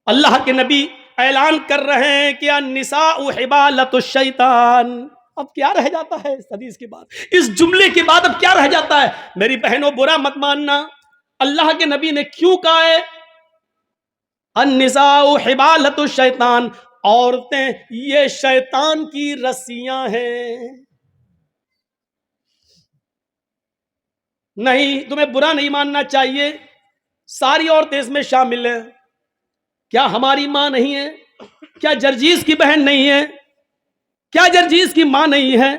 اللہ کے نبی اعلان کر رہے ہیں کہ النساء حبالۃ الشیطان۔ اب کیا رہ جاتا ہے اس حدیث کے بعد، اس جملے کے بعد اب کیا رہ جاتا ہے؟ میری بہنوں برا مت ماننا، اللہ کے نبی نے کیوں کہا ہے؟ النساء حبالۃ الشیطان، عورتیں یہ شیطان کی رسیاں ہیں. نہیں، تمہیں برا نہیں ماننا چاہیے، ساری عورتیں اس میں شامل ہیں. کیا ہماری ماں نہیں ہے؟ کیا جرجیز کی بہن نہیں ہے؟ کیا جرجیز کی ماں نہیں ہے؟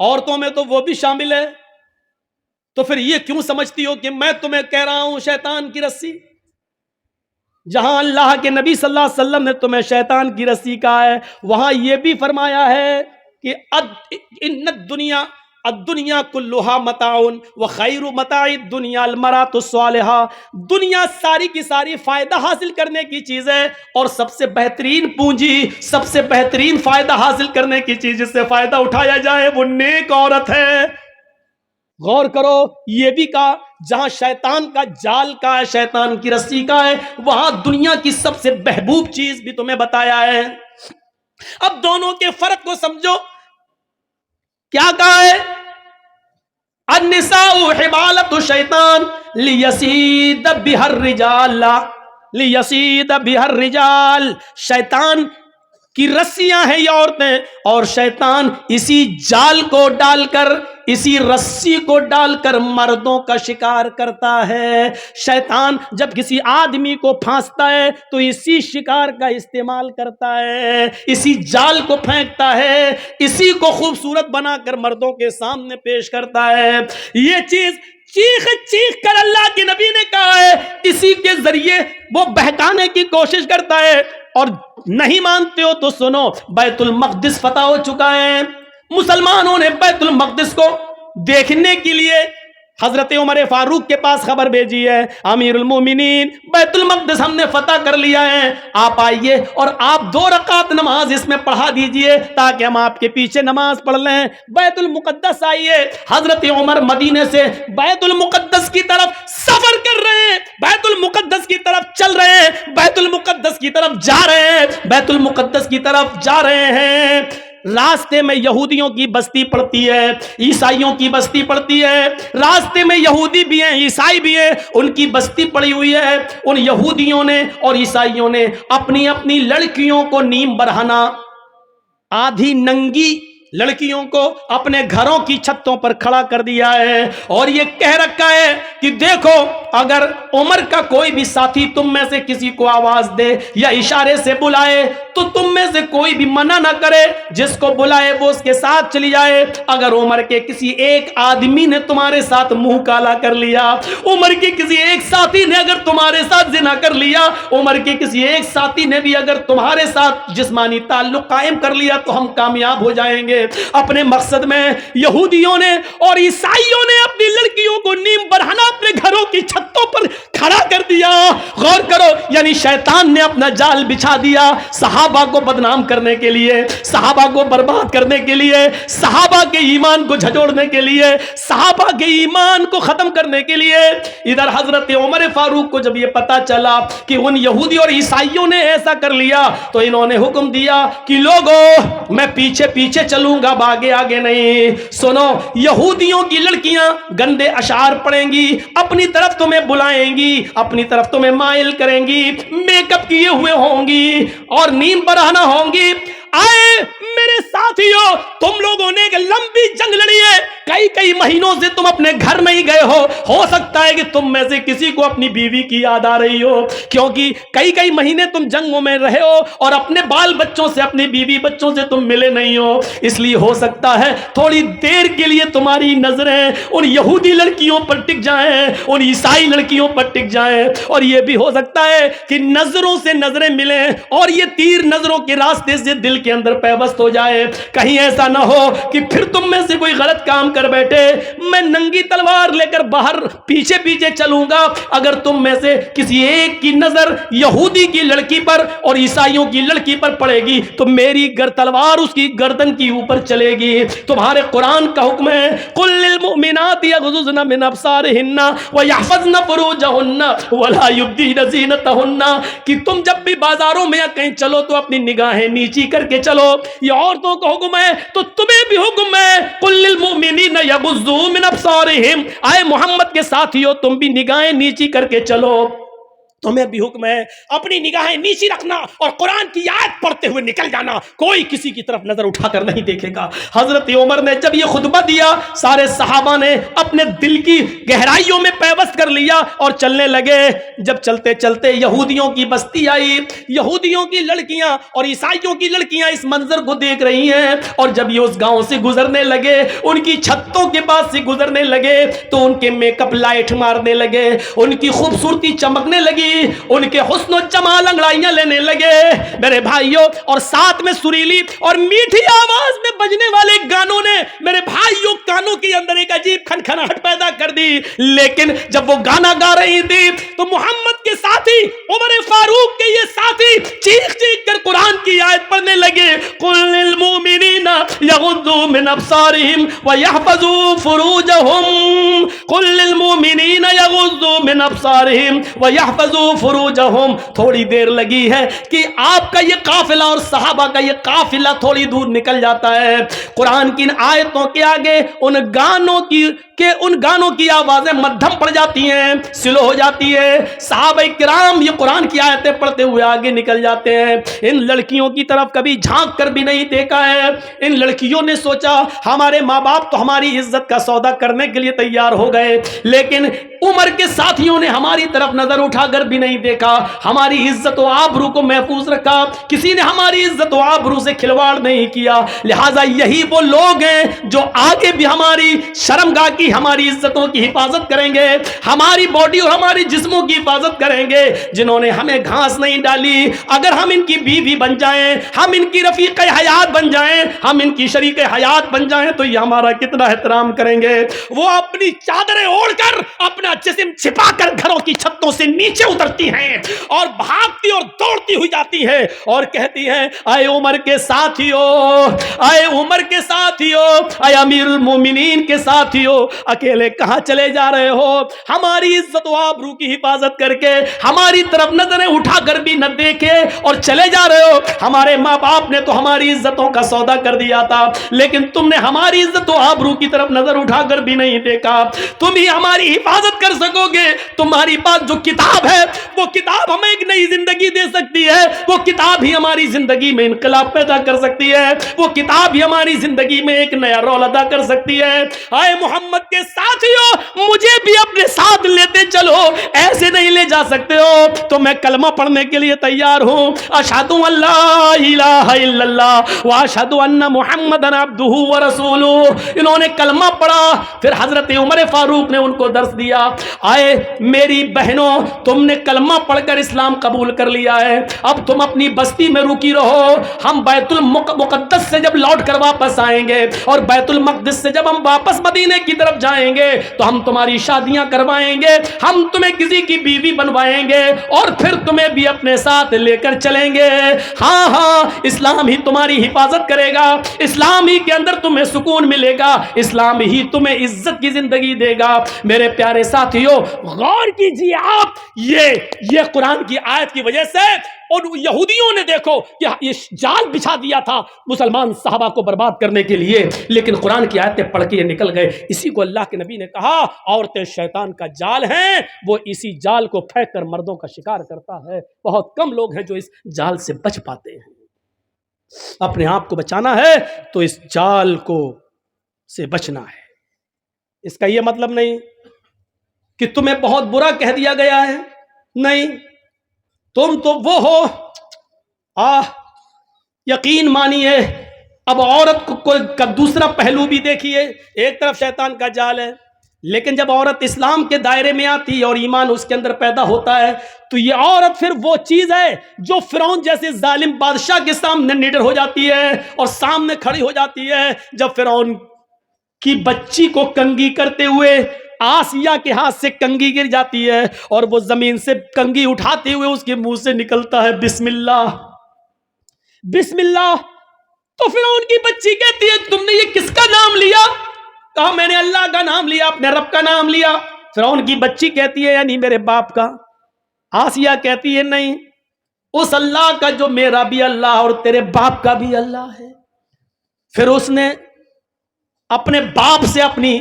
عورتوں میں تو وہ بھی شامل ہے. تو پھر یہ کیوں سمجھتی ہو کہ میں تمہیں کہہ رہا ہوں شیطان کی رسی؟ جہاں اللہ کے نبی صلی اللہ علیہ وسلم نے تمہیں شیطان کی رسی کہا ہے، وہاں یہ بھی فرمایا ہے کہ ان الدنیا کلھا متاع وخیر متاع الدنیا المرأۃ الصالحہ. دنیا ساری کی ساری فائدہ حاصل کرنے کی چیز ہے، اور سب سے بہترین پونجی، سب سے بہترین فائدہ حاصل کرنے کی چیز جس سے فائدہ اٹھایا جائے وہ نیک عورت ہے. غور کرو، یہ بھی کہا جہاں شیطان کا جال کا ہے، شیطان کی رسی کا ہے، وہاں دنیا کی سب سے محبوب چیز بھی تمہیں بتایا ہے. اب دونوں کے فرق کو سمجھو. کیا کہا ہے؟ النساء حبالۃ الشیطان لیصید بها الرجال، لیصید بها الرجال. شیطان کی رسیاں ہیں یہ عورتیں، اور شیطان اسی جال کو ڈال کر، اسی رسی کو ڈال کر مردوں کا شکار کرتا ہے. شیطان جب کسی آدمی کو پھانستا ہے تو اسی شکار کا استعمال کرتا ہے، اسی جال کو پھینکتا ہے، اسی کو خوبصورت بنا کر مردوں کے سامنے پیش کرتا ہے. یہ چیز چیخ چیخ کر اللہ کے نبی نے کہا ہے، اسی کے ذریعے وہ بہکانے کی کوشش کرتا ہے. اور نہیں مانتے ہو تو سنو، بیت المقدس فتح ہو چکا ہے. مسلمانوں نے بیت المقدس کو دیکھنے کے لیے حضرت عمر فاروق کے پاس خبر بھیجی ہے، امیر المومنین بیت المقدس ہم نے فتح کر لیا ہے، آپ آئیے اور آپ 2 رکعت نماز اس میں پڑھا دیجئے تاکہ ہم آپ کے پیچھے نماز پڑھ لیں. بیت المقدس آئیے. حضرت عمر مدینے سے بیت المقدس کی طرف سفر کر رہے ہیں، بیت المقدس کی طرف چل رہے ہیں، بیت المقدس کی طرف جا رہے ہیں، بیت المقدس کی طرف جا رہے ہیں. راستے میں یہودیوں کی بستی پڑتی ہے، عیسائیوں کی بستی پڑتی ہے. راستے میں یہودی بھی ہیں، عیسائی بھی ہیں، ان کی بستی پڑی ہوئی ہے. ان یہودیوں نے اور عیسائیوں نے اپنی اپنی لڑکیوں کو نیم برہنہ، آدھی ننگی لڑکیوں کو اپنے گھروں کی چھتوں پر کھڑا کر دیا ہے، اور یہ کہہ رکھا ہے کہ دیکھو اگر عمر کا کوئی بھی ساتھی تم میں سے کسی کو آواز دے یا اشارے سے بلائے تو تم میں سے کوئی بھی منع نہ کرے، جس کو بلائے وہ اس کے ساتھ چلی جائے. اگر عمر کے کسی ایک آدمی نے تمہارے ساتھ منہ کالا کر لیا، عمر کے کسی ایک ساتھی نے اگر تمہارے ساتھ زنا کر لیا، عمر کے کسی ایک ساتھی نے بھی اگر تمہارے ساتھ جسمانی تعلق قائم کر لیا تو ہم کامیاب ہو جائیں گے. اپنے مقصد میں یہودیوں نے اور عیسائیوں نے اپنی لڑکیوں کو نیم برہنہ اپنے گھروں کی چھتوں پر کھڑا کر دیا. غور کرو، یعنی شیطان نے اپنا جال بچھا دیا صحابہ کو بدنام کرنے کے لیے، صحابہ کو برباد کرنے کے لیے، صحابہ کے ایمان کو جھنجھوڑنے کے لیے، صحابہ کے ایمان کو ختم کرنے کے لیے. ادھر حضرت عمر فاروق کو جب یہ پتا چلا کہ ان یہودی اور عیسائیوں نے ایسا کر لیا تو انہوں نے حکم دیا کہ لوگوں میں پیچھے پیچھے چلوں گا، آگے آگے نہیں. سنو، یہودیوں کی لڑکیاں گندے اشعار پڑھیں گی، اپنی طرف تمہیں بلائیں گی، اپنی طرف تمہیں مائل کریں گی، میک اپ کیے ہوئے ہوں گی اور نیم برہنہ ہوں گی. آئے میرے ساتھیوں، تم لوگوں نے ایک لمبی جنگ لڑی ہے، کئی مہینوں سے تم اپنے گھر نہیں گئے ہو سکتا ہے کہ تم میں سے کسی کو اپنی بیوی کی یاد آ رہی ہو، کیونکہ کئی مہینے تم جنگوں میں رہے ہو اور اپنے بال بچوں سے، اپنی بیوی بچوں سے تم ملے نہیں ہو. اس لیے ہو سکتا ہے تھوڑی دیر کے لیے تمہاری نظریں ان یہودی لڑکیوں پر ٹک جائیں، ان عیسائی لڑکیوں پر ٹک جائیں، اور یہ بھی ہو سکتا ہے کہ نظروں سے نظریں ملیں اور یہ تیر نظروں کے راستے سے دل کے اندر پیوست ہو جائے. کہیں ایسا نہ ہو کہ پھر تم میں سے کوئی غلط کام کر بیٹھے. میں ننگی تلوار لے کر باہر پیچھے پیچھے چلوں گا، اگر تم میں سے کسی ایک کی نظر یہودی کی لڑکی پر اور عیسائیوں کی لڑکی پر پڑے گی تو میری تلوار اس کی گردن کی اوپر چلے گی. تمہارے قرآن کا حکم ہے قل للمؤمنات یغضضن من ابصارهن ويحفظن فروجهن ولا يبدين زينتهن، کہ تم جب بھی بازاروں میں یا کہیں چلو تو اپنی نگاہیں نیچی کر کے چلو. یہ عورتوں کا حکم ہے تو تمہیں بھی حکم ہے قل للمؤمنین یغضوا من ابصارهم. آئے محمد کے ساتھیو، تم بھی نگاہیں نیچی کر کے چلو. تمہیں بھی حکم ہے اپنی نگاہیں نیچی رکھنا اور قرآن کی آیت پڑھتے ہوئے نکل جانا، کوئی کسی کی طرف نظر اٹھا کر نہیں دیکھے گا۔ حضرت عمر نے جب یہ خطبہ دیا، سارے صحابہ نے اپنے دل کی گہرائیوں میں پیوست کر لیا اور چلنے لگے۔ جب چلتے چلتے یہودیوں کی بستی آئی، یہودیوں کی لڑکیاں اور عیسائیوں کی لڑکیاں اس منظر کو دیکھ رہی ہیں، اور جب یہ اس گاؤں سے گزرنے لگے، ان کی چھتوں کے پاس سے گزرنے لگے تو ان کے میک اپ لائٹ مارنے لگے، ان کی خوبصورتی چمکنے لگی، ان کے حسن و جمال انگڑائیاں لینے لگے میرے بھائیوں، اور ساتھ میں سریلی اور میٹھی آواز میں بجنے والے گانوں نے میرے بھائیوں کانوں کے اندر ایک عجیب کھنکھناہٹ پیدا کر دی۔ لیکن جب وہ گانا گا رہی تھی تو محمد کے ساتھی، عمر فاروق کے یہ ساتھی چیخ چیخ کر قرآن کی آیت پڑھنے لگے، قل للمؤمنین یغضوا من ابصارہم ویحفظوا فروجہم، قل للمؤمنین یغضوا من ابصارہم ویحفظوا فروجہم۔ تھوڑی دیر لگی ہے کہ آپ کا یہ قافلہ اور صحابہ کا یہ قافلہ تھوڑی دور نکل جاتا ہے، قرآن کی ان آیتوں کے آگے ان گانوں کی آوازیں مدھم پڑ جاتی ہیں، سلو ہو جاتی ہے۔ صحابہ کرام یہ قرآن کی آیتیں پڑھتے ہوئے آگے نکل جاتے ہیں۔ ان لڑکیوں کی طرف کبھی جھانک کر بھی نہیں دیکھا ہے۔ ان لڑکیوں نے سوچا ہمارے ماں باپ تو ہماری عزت کا سودا کرنے کے لیے تیار ہو گئے، لیکن عمر کے ساتھیوں نے ہماری طرف نظر اٹھا کر بھی نہیں دیکھا، ہماری عزت و آبرو کو محفوظ رکھا، کسی نے ہماری عزت و آبرو سے کھلواڑ نہیں کیا۔ لہٰذا یہی وہ لوگ ہیں جو آگے بھی ہماری شرمگاہ کی، ہماری عزتوں کی حفاظت کریں گے، ہماری باڈی اور ہماری جسموں کی حفاظت کریں گے، جنہوں نے ہمیں گھاس نہیں ڈالی۔ اگر ہم ان کی بیوی بن جائیں، ہم ان کی رفیق حیات بن جائیں، ہم ان کی شریک حیات بن جائیں تو یہ ہمارا کتنا احترام کریں گے۔ وہ اپنی چادریں اوڑھ کر، اپنا جسم چھپا کر گھروں کی چھتوں سے نیچے اترتی ہیں اور بھاگتی اور دوڑتی ہوئی جاتی ہے اور کہتی ہیں، اے عمر کے ساتھیو، اے عمر کے ساتھیو، اے امیر المومنین کے ساتھیو، اکیلے کہاں چلے جا رہے ہو؟ ہماری عزت و آبرو کی حفاظت کر کے ہماری طرف نظریں اٹھا کر بھی نہ دیکھے اور چلے جا رہے ہو۔ ہمارے ماں باپ نے تو ہماری عزتوں کا سودا کر دیا تھا، لیکن تم نے ہماری عزت و آبرو کی طرف نظر اٹھا کر بھی نہیں دیکھا۔ تم ہی ہماری حفاظت کر سکو گے، تمہاری پاس جو کتاب ہے وہ کتاب ہمیں ایک نئی زندگی دے سکتی ہے، وہ کتاب ہی ہماری زندگی میں انقلاب پیدا کر سکتی ہے، وہ کتاب ہی ہماری زندگی میں ایک نیا رول ادا کر سکتی ہے۔ اے محمد کے ساتھیو، مجھے بھی اپنے ساتھ لیتے چلو، ایسے نہیں لے جا سکتے ہو تو میں کلمہ پڑھنے کے لیے تیار ہوں، اشہد ان لا الہ الا اللہ واشہد ان محمدن عبدہ ورسولہ۔ انہوں نے کلمہ پڑھا، پھر حضرت عمر فاروق نے ان کو درس دیا، آئے میری بہنوں، تم نے کلمہ پڑھ کر اسلام قبول کر لیا ہے، اب تم اپنی بستی میں رکی رہو، ہم بیت المقدس سے جب لوٹ کر واپس آئیں گے اور بیت المقدس سے جب ہم واپس مدینے کی طرف جائیں گے تو ہم تمہاری شادیاں کروائیں گے، ہم تمہیں کسی کی بیوی بنوائیں گے اور پھر تمہیں بھی اپنے ساتھ لے کر چلیں گے۔ ہاں ہاں، اسلام ہی تمہاری حفاظت کرے گا، اسلام ہی کے اندر تمہیں سکون ملے گا، اسلام ہی تمہیں عزت کی زندگی دے گا۔ میرے پیارے ساتھیوں، غور کیجیے آپ، یہ قرآن کی آیت کی وجہ سے اور یہودیوں نے دیکھو کہ یہ جال بچھا دیا تھا مسلمان صحابہ کو برباد کرنے کے لیے، لیکن قرآن کی آیتیں پڑھ کے یہ نکل گئے۔ اسی کو اللہ کے نبی نے کہا، عورتیں شیطان کا جال ہیں، وہ اسی جال کو پھینک کر مردوں کا شکار کرتا ہے، بہت کم لوگ ہیں جو اس جال سے بچ پاتے ہیں۔ اپنے آپ کو بچانا ہے تو اس جال کو سے بچنا ہے۔ اس کا یہ مطلب نہیں کہ تمہیں بہت برا کہہ دیا گیا ہے، نہیں، تم تو وہ ہو، یقین مانیے۔ اب عورت کا دوسرا پہلو بھی دیکھیے، ایک طرف شیطان کا جال ہے، لیکن جب عورت اسلام کے دائرے میں آتی ہے اور ایمان اس کے اندر پیدا ہوتا ہے تو یہ عورت پھر وہ چیز ہے جو فرعون جیسے ظالم بادشاہ کے سامنے نڈر ہو جاتی ہے اور سامنے کھڑی ہو جاتی ہے۔ جب فرعون کی بچی کو کنگھی کرتے ہوئے آسیہ کے ہاتھ سے کنگھی گر جاتی ہے اور وہ زمین سے کنگھی اٹھاتے ہوئے اس کے منہ سے نکلتا ہے بسم اللہ، بسم اللہ، تو فرعون کی بچی کہتی ہے تم نے یہ کس کا نام لیا؟ کہا میں نے اللہ کا نام لیا، اپنے رب کا نام لیا۔ فرعون کی بچی کہتی ہے یعنی میرے باپ کا۔ آسیہ کہتی ہے نہیں، اس اللہ کا جو میرا بھی اللہ اور تیرے باپ کا بھی اللہ ہے۔ پھر اس نے اپنے باپ سے اپنی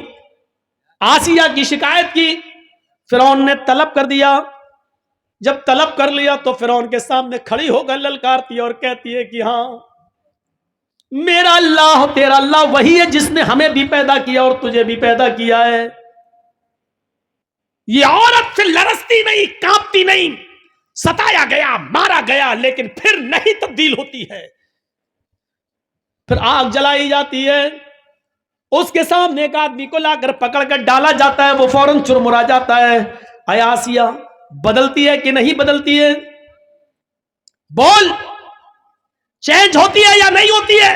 آسیہ کی شکایت کی، فرعون نے طلب کر دیا جب طلب کر لیا تو فرعون کے سامنے کھڑی ہو کر للکارتی ہے اور کہتی ہے کہ ہاں میرا اللہ تیرا اللہ وہی ہے جس نے ہمیں بھی پیدا کیا اور تجھے بھی پیدا کیا ہے. یہ عورت پھر لرزتی نہیں, کانپتی نہیں, ستایا گیا, مارا گیا, لیکن پھر نہیں تبدیل ہوتی ہے. پھر آگ جلائی جاتی ہے, اس کے سامنے ایک آدمی کو لا کر پکڑ کر ڈالا جاتا ہے, وہ فوراً چرمرا جاتا ہے. اے آسیہ بدلتی ہے کہ نہیں بدلتی ہے؟ بول, چینج ہوتی ہے یا نہیں ہوتی ہے؟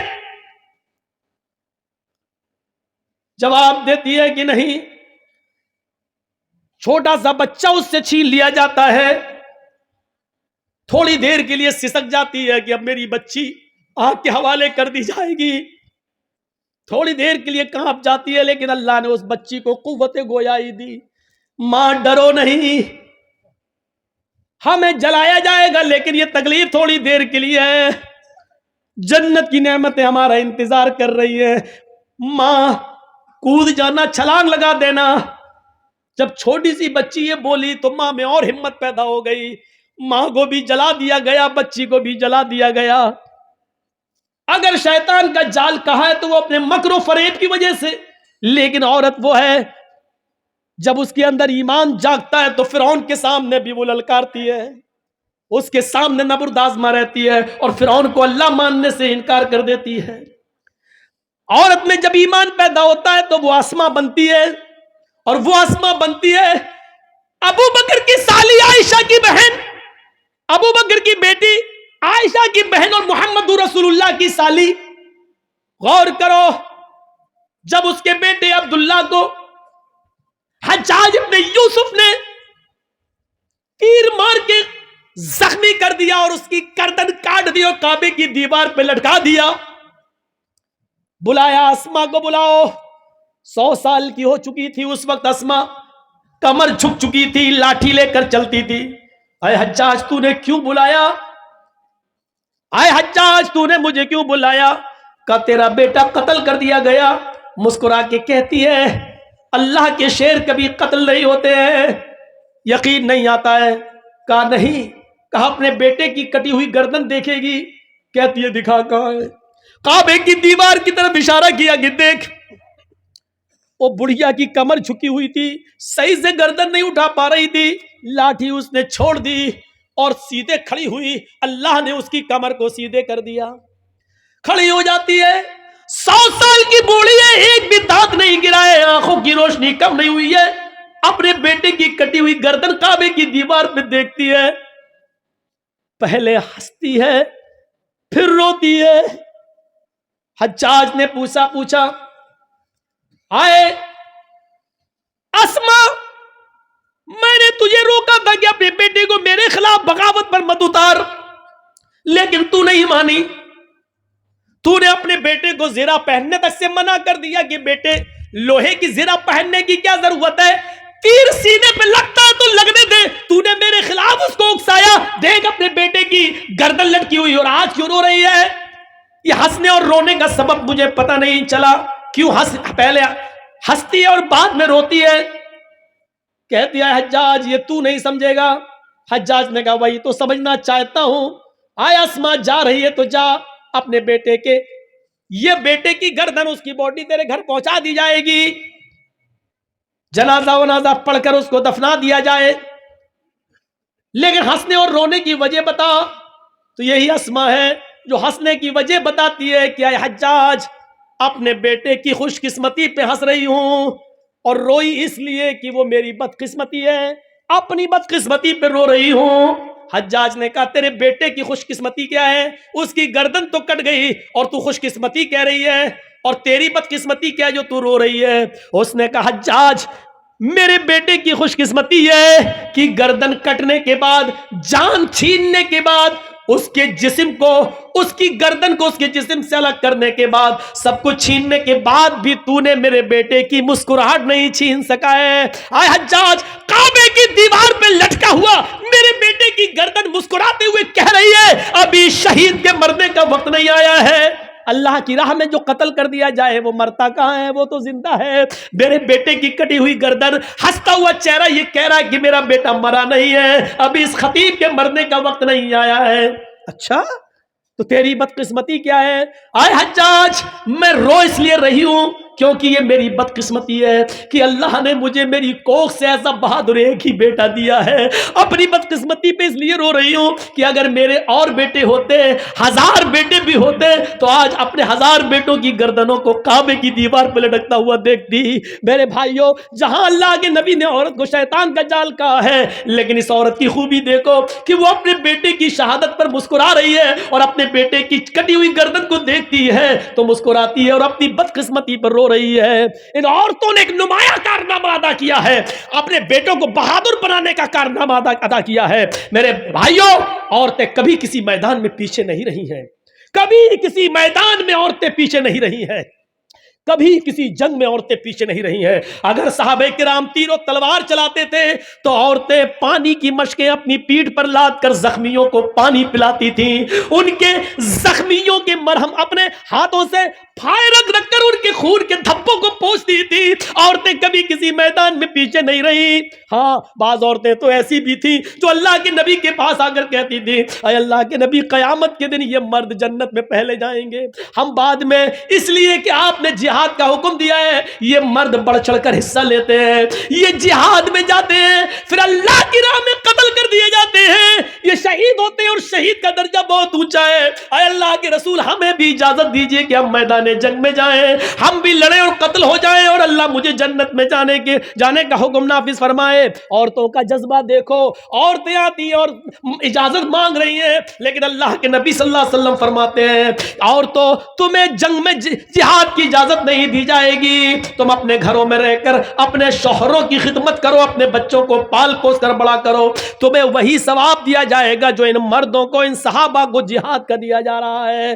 جواب دیتی ہے کہ نہیں. چھوٹا سا بچہ اس سے چھین لیا جاتا ہے, تھوڑی دیر کے لیے سسک جاتی ہے کہ اب میری بچی آگ کے حوالے کر دی جائے گی, تھوڑی دیر کے لیے کانپ جاتی ہے, لیکن اللہ نے اس بچی کو قوت گویائی دی. ماں ڈرو نہیں, ہمیں جلایا جائے گا لیکن یہ تکلیف تھوڑی دیر کے لیے ہے, جنت کی نعمتیں ہمارا انتظار کر رہی ہیں. ماں کود جانا, چھلانگ لگا دینا. جب چھوٹی سی بچی یہ بولی تو ماں میں اور ہمت پیدا ہو گئی. ماں کو بھی جلا دیا گیا, بچی کو بھی جلا دیا گیا. اگر شیطان کا جال کہا ہے تو وہ اپنے مکر و فریب کی وجہ سے, لیکن عورت وہ ہے جب اس کے اندر ایمان جاگتا ہے تو فرعون کے سامنے بھی وہ للکارتی ہے, اس کے سامنے نبرد آزما رہتی ہے اور فرعون کو اللہ ماننے سے انکار کر دیتی ہے. عورت میں جب ایمان پیدا ہوتا ہے تو وہ اسما بنتی ہے, اور وہ اسما بنتی ہے ابو بکر کی سالی عائشہ کی بہن, ابو بکر کی بیٹی عائشہ کی بہن اور محمد رسول اللہ کی سالی. غور کرو, جب اس کے بیٹے عبداللہ کو حجاج ابن یوسف نے تیر مار کے زخمی کر دیا اور اس کی گردن کاٹ دی اور کعبے کی دیوار پہ لٹکا دیا, بلایا اسما کو, بلاؤ. 100 سال کی ہو چکی تھی اس وقت اسما, کمر جھک چکی تھی, لاٹھی لے کر چلتی تھی. اے حجاج تو نے کیوں بلایا؟ اے حجاج تو نے مجھے کیوں بلایا؟ کہ تیرا بیٹا قتل کر دیا گیا. مسکرا کے کہتی ہے اللہ کے شیر کبھی قتل نہیں ہوتے ہیں, یقین نہیں آتا ہے. کہا نہیں. کہا اپنے بیٹے کی کٹی ہوئی گردن دیکھے گی؟ کہتی ہے دکھا کہاں ہے؟ کعبے کی دیوار کی طرف اشارہ کیا کہ دیکھ. وہ بڑھیا کی کمر جھکی ہوئی تھی, صحیح سے گردن نہیں اٹھا پا رہی تھی, لاٹھی اس نے چھوڑ دی اور سیدھے کھڑی ہوئی. اللہ نے اس کی کمر کو سیدھے کر دیا, کھڑی ہو جاتی ہے. 100 سال کی بوڑھی ہے, ایک بھی دانت نہیں گرا ہے, آنکھوں کی روشنی کم نہیں ہوئی ہے, اپنے بیٹے کی کٹی ہوئی گردن کعبے کی دیوار پہ دیکھتی ہے. پہلے ہنستی ہے پھر روتی ہے. حجاج نے پوچھا آئے اسما, میں نے تجھے روکا تھا کہ اپنے بیٹے کو میرے خلاف بغاوت پر مت اتار, لیکن تو نہیں مانی. تو نے اپنے بیٹے کو زرہ پہننے تک سے منع کر دیا کہ بیٹے لوہے کی زرہ پہننے کی کیا ضرورت ہے, تیر سینے پہ لگتا ہے تو لگنے دے. تو نے میرے خلاف اس کو اکسایا, دیکھ اپنے بیٹے کی گردن لٹکی ہوئی اور آج کیوں رو رہی ہے. یہ ہنسنے اور رونے کا سبب مجھے پتہ نہیں چلا, کیوں پہلے ہنستی ہے اور بعد میں روتی ہے. کہتی ہے حجاج یہ تو نہیں سمجھے گا. حجاج نے کہا وہی تو سمجھنا چاہتا ہوں. آیا اسما جا رہی ہے تو جا, اپنے بیٹے کے یہ بیٹے کی گردن اس کی باڈی تیرے گھر پہنچا دی جائے گی, جنازہ ونازہ پڑھ کر اس کو دفنا دیا جائے, لیکن ہنسنے اور رونے کی وجہ بتا. تو یہی اسما ہے جو ہنسنے کی وجہ بتاتی ہے کہ اے حجاج اپنے بیٹے کی خوش قسمتی پہ ہنس رہی ہوں, اور روئی اس لیے کہ وہ میری بدقسمتی ہے, اپنی بدقسمتی پہ رو رہی ہوں. حجاج نے کہا تیرے بیٹے کی خوش قسمتی کیا ہے, اس کی گردن تو کٹ گئی اور تو خوش قسمتی کہہ رہی ہے, اور تیری بدقسمتی کیا جو تو رو رہی ہے. اس نے کہا حجاج میرے بیٹے کی خوش قسمتی ہے کہ گردن کٹنے کے بعد, جان چھیننے کے بعد, اس کے جسم کو, اس کی گردن کو اس کے جسم سے الگ کرنے کے بعد, سب کچھ چھیننے کے بعد بھی تو نے میرے بیٹے کی مسکراہٹ نہیں چھین سکا ہے. اے حجاج کعبے کی دیوار پہ لٹکا ہوا میرے بیٹے کی گردن مسکراتے ہوئے کہہ رہی ہے ابھی شہید کے مرنے کا وقت نہیں آیا ہے, اللہ کی راہ میں جو قتل کر دیا جائے وہ مرتا کہاں ہے؟ وہ تو زندہ ہے. میرے بیٹے کی کٹی ہوئی گردن، ہنستا ہوا چہرہ یہ کہہ رہا ہے کہ میرا بیٹا مرا نہیں ہے، ابھی اس خطیب کے مرنے کا وقت نہیں آیا ہے. اچھا تو تیری بدقسمتی کیا ہے؟ آئے حجاج، میں رو اس لیے رہی ہوں کیونکہ یہ میری بدقسمتی ہے کہ اللہ نے مجھے میری کوکھ سے ایسا بہادر ایک ہی بیٹا دیا ہے. اپنی بدقسمتی پہ اس لیے رو رہی ہوں کہ اگر میرے اور بیٹے ہوتے، 1000 بیٹے بھی ہوتے، تو آج اپنے 1000 بیٹوں کی گردنوں کو کعبے کی دیوار پہ لٹکتا ہوا دیکھتی. میرے بھائیوں، جہاں اللہ کے نبی نے عورت کو شیطان کا جال کہا ہے، لیکن اس عورت کی خوبی دیکھو کہ وہ اپنے بیٹے کی شہادت پر مسکرا رہی ہے اور اپنے بیٹے کی کٹی ہوئی گردن کو دیکھتی ہے تو مسکراتی ہے اور اپنی بدقسمتی پر رو رہی ہے. ان عورتوں نے ایک نمایاں کارنامہ ادا کیا ہے، اپنے بیٹوں کو بہادر بنانے کا کارنامہ ادا کیا ہے. میرے بھائیوں، عورتیں کبھی کسی میدان میں پیچھے نہیں رہی ہیں، کبھی کسی میدان میں عورتیں پیچھے نہیں رہی ہیں، کبھی کسی جنگ میں عورتیں پیچھے نہیں رہی ہیں. اگر صحابہ کرام تیر و تلوار چلاتے تھے تو عورتیں پانی کی مشکیں اپنی پیٹھ پر لاد کر زخمیوں کو پانی پلاتی تھیں، ان کے زخمیوں کے مرہم اپنے ہاتھوں سے پھائے رکھ کر ان کے خون کے دھبوں کو پوچھتی تھی. عورتیں کبھی کسی میدان میں پیچھے نہیں رہی. ہاں، بعض عورتیں تو ایسی بھی تھیں جو اللہ کے نبی کے پاس آ کر کہتی تھی، اے اللہ کے نبی، قیامت کے دن یہ مرد جنت میں پہلے جائیں گے، ہم بعد میں، اس لیے کہ آپ نے جہاد کا حکم دیا ہے. یہ مرد بڑھ چڑھ کر حصہ لیتے ہیں، یہ جہاد میں جاتے ہیں، پھر اللہ کی راہ میں قتل کر دیے جاتے ہیں، یہ شہید ہوتے ہیں اور شہید کا درجہ بہت اونچا ہے. اے اللہ کے رسول، ہمیں بھی اجازت دیجئے کہ ہم میدان جنگ میں جائیں، ہم بھی لڑیں اور قتل ہو جائیں اور اللہ مجھے جنت میں جانے کا حکم نافذ فرمائے. عورتوں کا جذبہ دیکھو، عورتیں آتی ہیں اور اجازت مانگ رہی ہیں، لیکن اللہ کے نبی صلی اللہ علیہ وسلم فرماتے ہیں، عورتوں، تمہیں جنگ میں جہاد کی اجازت نہیں دی جائے گی، تم اپنے گھروں میں رہ کر اپنے شوہروں کی خدمت کرو، اپنے بچوں کو پال پوس کر بڑا کرو، تمہیں وہی ثواب دیا جائے گا جو ان مردوں کو، ان صحابہ کو جہاد کا دیا جا رہا ہے.